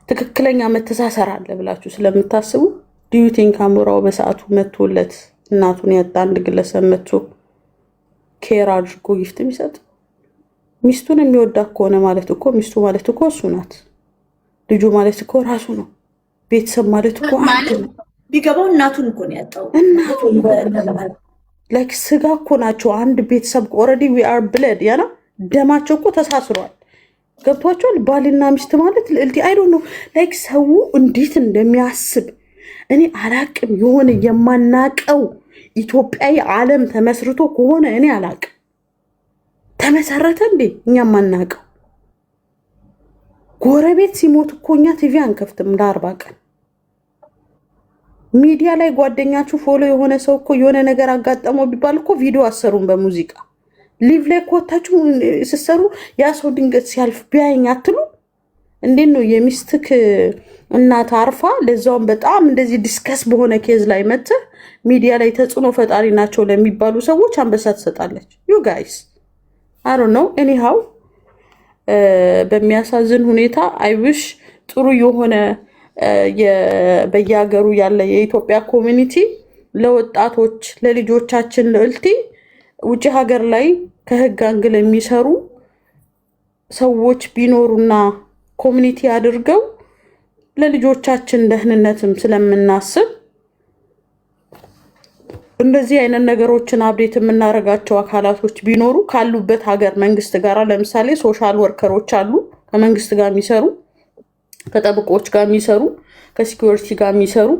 ትክክለኛ መተሳሰር አለ ብላችሁ ስለምታስቡ ዲዩቲን ካሜራው በሰዓቱ መቶለት እናቱን ያጣ አንድ ግለሰብ መቶ ኬር አድርጎ ጊፍት የሚሰጥ ሚስቱን የሚወዳት ከሆነ ማለት እኮ ሚስቱ ማለት እኮ እሱ ናት። ልጁ ማለት እኮ ራሱ ነው። ቤተሰብ ማለት እኮ ቢገባው እናቱን እኮ ነው ያጣው። ላይክ ስጋ እኮ ናቸው። አንድ ቤተሰብ ኦልሬዲ ዊ አር ብለድ ያና ደማቸው እኮ ተሳስሯል። ገብቷቸዋል። ባልና ሚስት ማለት ልዕልቲ አይ ዶንት ኖ ላይክ ሰው እንዴት እንደሚያስብ እኔ አላቅም። የሆነ የማናቀው ኢትዮጵያዊ ዓለም ተመስርቶ ከሆነ እኔ አላቅም። ተመሰረተ እንዴ? እኛ ማናቀው ጎረቤት ሲሞት እኮ እኛ ቲቪ አንከፍትም ለ40 ቀን። ሚዲያ ላይ ጓደኛችሁ ፎሎ የሆነ ሰው እኮ የሆነ ነገር አጋጠመው ቢባል እኮ ቪዲዮ አሰሩን በሙዚቃ ሊቭ ላይ ኮታችሁ ሲሰሩ ያ ሰው ድንገት ሲያልፍ ቢያየኝ አትሉ? እንዴት ነው የሚስትክ እናት አርፋ ለዛውም በጣም እንደዚህ ዲስከስ በሆነ ኬዝ ላይ መጥተህ ሚዲያ ላይ ተጽዕኖ ፈጣሪ ናቸው ለሚባሉ ሰዎች አንበሳ ትሰጣለች? ዩ ጋይስ አይ ዶንት ኖ ኤኒሃው በሚያሳዝን ሁኔታ አይዊሽ ጥሩ የሆነ በየሀገሩ ያለ የኢትዮጵያ ኮሚኒቲ ለወጣቶች ለልጆቻችን ልዕልቲ ውጭ ሀገር ላይ ከህግ አንግል የሚሰሩ ሰዎች ቢኖሩና ኮሚኒቲ አድርገው ለልጆቻችን ደህንነትም ስለምናስብ እንደዚህ አይነት ነገሮችን አብዴት የምናደርጋቸው አካላቶች ቢኖሩ ካሉበት ሀገር መንግስት ጋር ለምሳሌ ሶሻል ወርከሮች አሉ፣ ከመንግስት ጋር የሚሰሩ ከጠብቆች ጋር የሚሰሩ ከሲኪዩሪቲ ጋር የሚሰሩ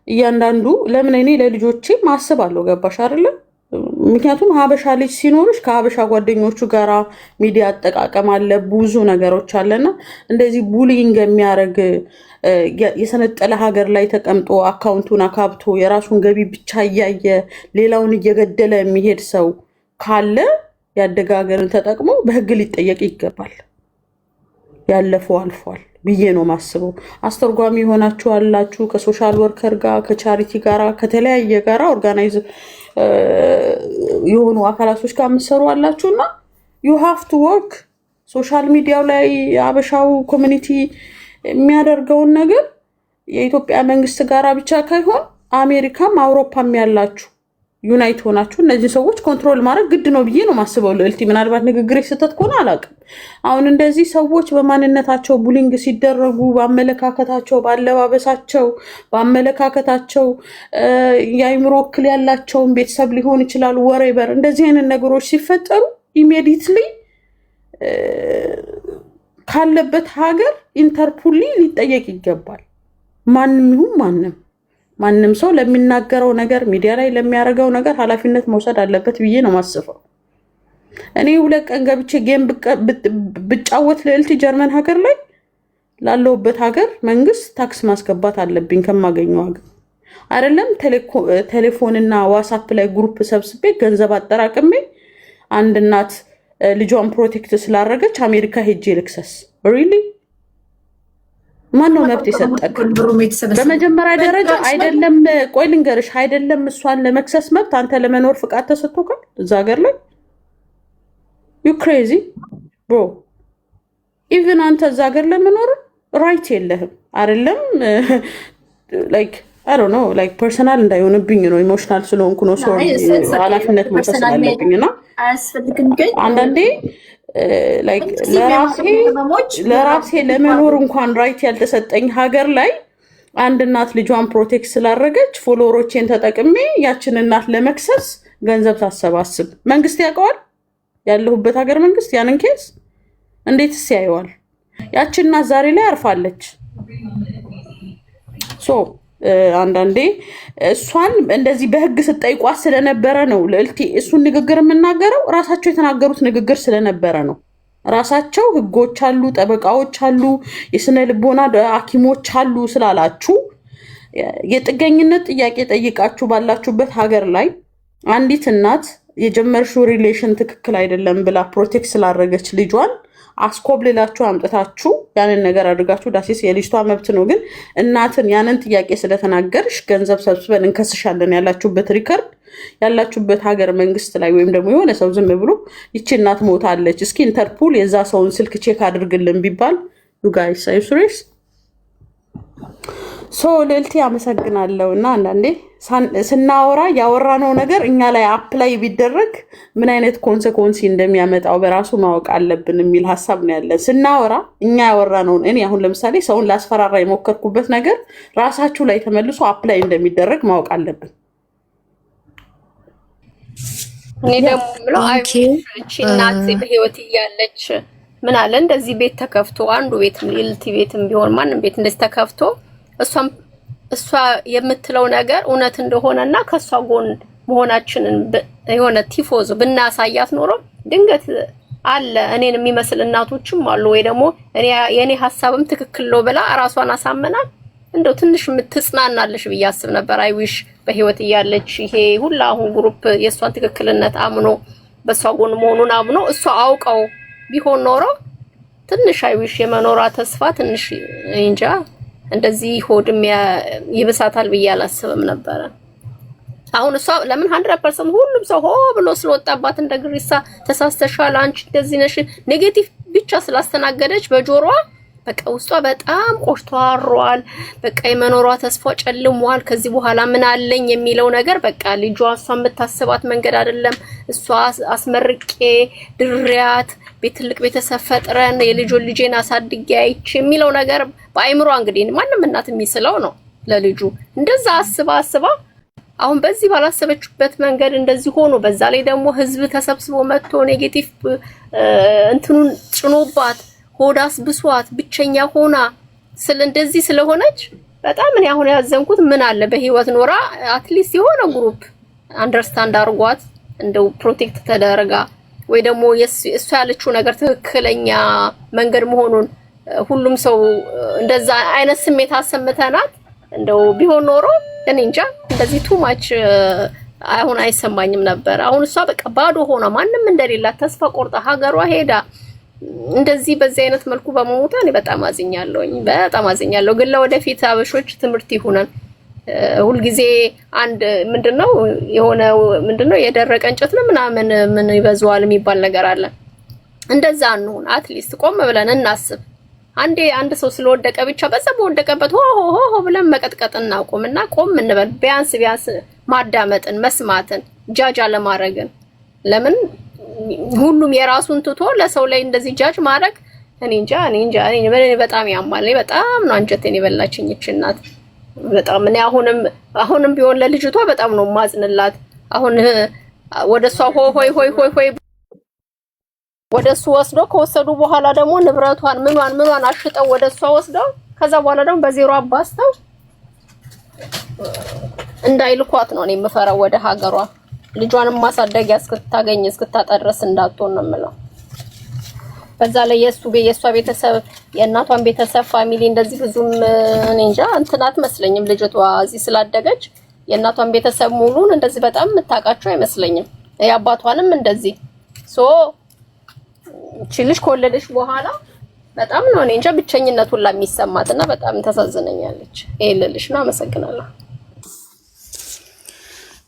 እያንዳንዱ ለምን እኔ ለልጆቼ ማስባለሁ። ገባሽ አይደለም? ምክንያቱም ሀበሻ ልጅ ሲኖርሽ ከሀበሻ ጓደኞቹ ጋራ ሚዲያ አጠቃቀም አለ፣ ብዙ ነገሮች አለና እንደዚህ ቡሊንግ የሚያደርግ የሰነጠለ ሀገር ላይ ተቀምጦ አካውንቱን አካብቶ የራሱን ገቢ ብቻ እያየ ሌላውን እየገደለ የሚሄድ ሰው ካለ ያደገ ሀገርን ተጠቅሞ በህግ ሊጠየቅ ይገባል። ያለፈው አልፏል ብዬ ነው ማስበው። አስተርጓሚ የሆናችሁ አላችሁ፣ ከሶሻል ወርከር ጋር ከቻሪቲ ጋራ ከተለያየ ጋራ ኦርጋናይዝ የሆኑ አካላቶች ጋር የምትሰሩ አላችሁ እና ዩ ሃቭ ቱ ወርክ ሶሻል ሚዲያው ላይ አበሻው ኮሚኒቲ የሚያደርገውን ነገር የኢትዮጵያ መንግስት ጋራ ብቻ ካይሆን አሜሪካም አውሮፓም ያላችሁ ዩናይት ሆናችሁ እነዚህ ሰዎች ኮንትሮል ማድረግ ግድ ነው ብዬ ነው ማስበው። ልዕልቲ ምናልባት ንግግር ስህተት ከሆነ አላውቅም። አሁን እንደዚህ ሰዎች በማንነታቸው ቡሊንግ ሲደረጉ በአመለካከታቸው፣ በአለባበሳቸው፣ በአመለካከታቸው የአይምሮ እክል ያላቸውን ቤተሰብ ሊሆን ይችላል ወሬበር እንደዚህ አይነት ነገሮች ሲፈጠሩ ኢሜዲትሊ ካለበት ሀገር ኢንተርፖል ሊጠየቅ ይገባል። ማንም ይሁን ማንም ሰው ለሚናገረው ነገር ሚዲያ ላይ ለሚያደርገው ነገር ኃላፊነት መውሰድ አለበት ብዬ ነው ማስበው። እኔ 2 ቀን ገብቼ ጌም ብጫወት ልዕልቲ ጀርመን ሀገር ላይ ላለሁበት ሀገር መንግስት ታክስ ማስገባት አለብኝ ከማገኘው ሀገር አይደለም። ቴሌፎንና ዋትስአፕ ላይ ግሩፕ ሰብስቤ ገንዘብ አጠራቅሜ አንድ እናት ልጇን ፕሮቴክት ስላደረገች አሜሪካ ሄጄ ልክሰስ? ሪሊ ማነው መብት የሰጠን? በመጀመሪያ ደረጃ አይደለም ቆይ ልንገርሽ፣ አይደለም እሷን ለመክሰስ መብት አንተ ለመኖር ፍቃድ ተሰጥቶካል እዛ ሀገር ላይ ዩ ክሬዚ ብሮ። ኢቭን አንተ እዛ ሀገር ለመኖር ራይት የለህም አይደለም። ላይክ አይ ዶንት ኖ ላይክ ፐርሰናል እንዳይሆንብኝ ነው፣ ኢሞሽናል ስለሆንኩ ነው። ሶሪ ኃላፊነት መውሰድ ስላለብኝና አንዳንዴ ላይክ ለራሴ ለመኖር እንኳን ራይት ያልተሰጠኝ ሀገር ላይ አንድ እናት ልጇን ፕሮቴክት ስላደረገች ፎሎወሮቼን ተጠቅሜ ያችን እናት ለመክሰስ ገንዘብ ታሰባስብ መንግስት ያውቀዋል? ያለሁበት ሀገር መንግስት ያንን ኬስ እንዴትስ ያየዋል? ያችን እናት ዛሬ ላይ አርፋለች። ሶ አንዳንዴ እሷን እንደዚህ በህግ ስጠይቋት ስለነበረ ነው ልዕልቴ እሱን ንግግር የምናገረው። ራሳቸው የተናገሩት ንግግር ስለነበረ ነው። ራሳቸው ህጎች አሉ፣ ጠበቃዎች አሉ፣ የስነ ልቦና ሐኪሞች አሉ ስላላችሁ የጥገኝነት ጥያቄ ጠይቃችሁ ባላችሁበት ሀገር ላይ አንዲት እናት የጀመርሽው ሪሌሽን ትክክል አይደለም ብላ ፕሮቴክት ስላደረገች ልጇን አስኮብልላችሁ አምጥታችሁ ያንን ነገር አድርጋችሁ ዳሴስ የልጅቷ መብት ነው። ግን እናትን ያንን ጥያቄ ስለተናገርሽ ገንዘብ ሰብስበን እንከስሻለን ያላችሁበት ሪከርድ ያላችሁበት ሀገር መንግስት ላይ ወይም ደግሞ የሆነ ሰው ዝም ብሎ ይቺ እናት ሞታለች እስኪ ኢንተርፖል የዛ ሰውን ስልክ ቼክ አድርግልን ቢባል ዩ ጋይስ አይ ሱሬስ ሶ ልዕልቴ አመሰግናለሁ። እና አንዳንዴ ስናወራ ያወራነው ነገር እኛ ላይ አፕላይ ቢደረግ ምን አይነት ኮንሰኮንሲ እንደሚያመጣው በራሱ ማወቅ አለብን የሚል ሀሳብ ነው ያለን። ስናወራ እኛ ያወራነውን እኔ አሁን ለምሳሌ ሰውን ላስፈራራ የሞከርኩበት ነገር ራሳችሁ ላይ ተመልሶ አፕላይ እንደሚደረግ ማወቅ አለብን። እኔ ደግሞ ብለው እቺ እናት በህይወት እያለች ምን አለ እንደዚህ ቤት ተከፍቶ አንዱ ቤት ልዕልት ቤትም ቢሆን ማንም ቤት እንደዚህ ተከፍቶ እሷ የምትለው ነገር እውነት እንደሆነና ከሷ ጎን መሆናችንን የሆነ ቲፎዞ ብናሳያት ኖሮ ድንገት አለ እኔን የሚመስል እናቶችም አሉ ወይ ደግሞ የኔ ሐሳብም ትክክል ነው ብላ ራሷን አሳመናል እንደው ትንሽ የምትጽናናለሽ ብዬ አስብ ነበር። አይ ዊሽ በህይወት እያለች ይሄ ሁላ አሁን ግሩፕ የሷን ትክክልነት አምኖ በሷ ጎን መሆኑን አምኖ እሷ አውቀው ቢሆን ኖሮ ትንሽ አይ ዊሽ የመኖራ ተስፋ ትንሽ እንጃ እንደዚህ ሆድም ይብሳታል ብዬ አላስብም ነበር። አሁን እሷ ለምን 100% ሁሉም ሰው ሆ ብሎ ስለወጣባት እንደ ግሪሳ ተሳስተሻል አንቺ እንደዚህ ነሽ ኔጌቲቭ ብቻ ስላስተናገደች በጆሮዋ በቃ ውስጧ በጣም ቆሽቷሯል። በቃ የመኖሯ ተስፋ ጨልሟል። ከዚህ በኋላ ምን አለኝ የሚለው ነገር በቃ ልጇ እሷ የምታስባት መንገድ አይደለም። እሷ አስመርቄ ድሪያት ትልቅ ቤተሰብ ፈጥረን ልጄን አሳድጌ አይቼ የሚለው ነገር በአይምሯ እንግዲህ ማንም እናት የሚስለው ነው ለልጁ እንደዛ አስባ አሁን በዚህ ባላሰበችበት መንገድ እንደዚህ ሆኖ በዛ ላይ ደግሞ ህዝብ ተሰብስቦ መጥቶ ኔጌቲቭ እንትኑን ጭኖባት ሆዳስ ብሷት ብቸኛ ሆና እንደዚህ ስለሆነች በጣም እኔ አሁን ያዘንኩት ምን አለ በህይወት ኖራ አትሊስት የሆነ ግሩፕ አንደርስታንድ አድርጓት እንደው ፕሮቴክት ተደረጋ ወይ ደግሞ እሷ ያለችው ነገር ትክክለኛ መንገድ መሆኑን ሁሉም ሰው እንደዛ አይነት ስሜት አሰምተናት እንደው ቢሆን ኖሮ እኔ እንጃ እንደዚህ ቱ ማች አሁን አይሰማኝም ነበር። አሁን እሷ በቃ ባዶ ሆና ማንም እንደሌላት ተስፋ ቆርጣ ሀገሯ ሄዳ እንደዚህ በዚህ አይነት መልኩ በመሞቷ እኔ በጣም አዝኛለሁ። ግን ለወደፊት አበሾች ትምህርት ይሁነን። ሁልጊዜ አንድ ምንድነው የደረቀ እንጨት ነው ምናምን ምን ይበዛዋል የሚባል ነገር አለ። እንደዛ እንሁን። አትሊስት ቆም ብለን እናስብ። አንድ ሰው ስለወደቀ ብቻ በወደቀበት ሆ ብለን መቀጥቀጥና ቆም እንበል። ቢያንስ ማዳመጥን መስማትን ጃጅ አለማድረግን ለምን ሁሉም የራሱን ትቶ ለሰው ላይ እንደዚህ ጃጅ ማድረግ እኔ እንጃ በጣም ያማል። በጣም ነው አንጀቴን የበላችኝ እቺ እናት በጣም እኔ አሁንም ቢሆን ለልጅቷ በጣም ነው ማዝንላት። አሁን ወደሷ ሆይ ወደሱ ወስዶ ከወሰዱ በኋላ ደግሞ ንብረቷን ምኗን አሽጠው ወደሷ ወስደው ከዛ በኋላ ደግሞ በዜሮ አባስተው እንዳይልኳት ነው እኔ የምፈራው ወደ ሀገሯ። ልጇንም ማሳደጊያ እስክታጠርስ እንዳትሆን ነው የምለው። በዛ ላይ የሷ ቤተሰብ የእናቷን ቤተሰብ ፋሚሊ እንደዚህ ብዙም እኔ እንጃ እንትናት መስለኝም ልጅቷ እዚህ ስላደገች የእናቷን ቤተሰብ ሙሉን እንደዚህ በጣም የምታውቃቸው አይመስለኝም። የአባቷንም እንደዚህ ልጅ ከወለደች በኋላ በጣም ነው እኔ እንጃ ብቸኝነት ሁላ የሚሰማትና በጣም ተሳዝነኛለች። ይሄ ልልሽ ነው። አመሰግናለሁ።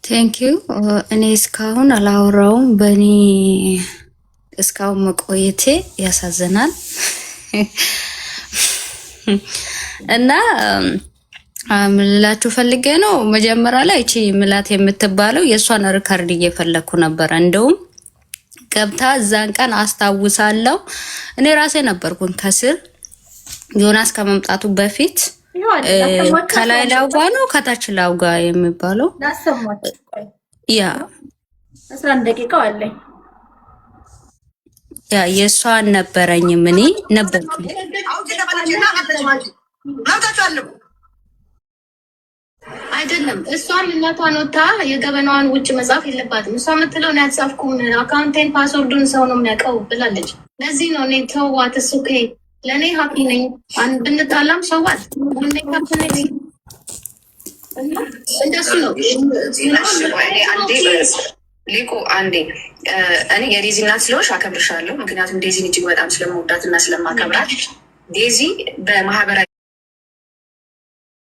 ቴንክ ዩ። እኔ እስካሁን አላወራውም። በእኔ እስካሁን መቆየቴ ያሳዝናል። እና ምን ልላችሁ ፈልጌ ነው፣ መጀመሪያ ላይ እቺ ምላት የምትባለው የእሷን ሪካርድ እየፈለኩ ነበር። እንደውም ገብታ እዛን ቀን አስታውሳለሁ እኔ ራሴ ነበርኩኝ ከስር ዮናስ ከመምጣቱ በፊት ከላይ ላውጋ ነው ከታች ላውጋ የሚባለው ያ 11 ደቂቃው አለኝ። ያ የእሷን ነበረኝ ምን ነበርኩ አይደለም እሷን እናቷን ወጣ የገበናዋን ውጭ መጻፍ የለባትም። እሷ የምትለው ነው ያጻፍኩን አካውንቴን ፓስወርዱን ሰው ነው የሚያውቀው ብላለች። ለዚህ ነው እኔ ተዋት እሱ ለኔ ሀፒ ነኝ። ብንጣላም ሰዋት እንደሱ ነው። ሊቁ አንዴ እኔ የዴዚ እናት ስለሆንሽ አከብርሻለሁ። ምክንያቱም ዴዚን እጅግ በጣም ስለምወዳት እና ስለማከብራት ዴዚ በማህበራዊ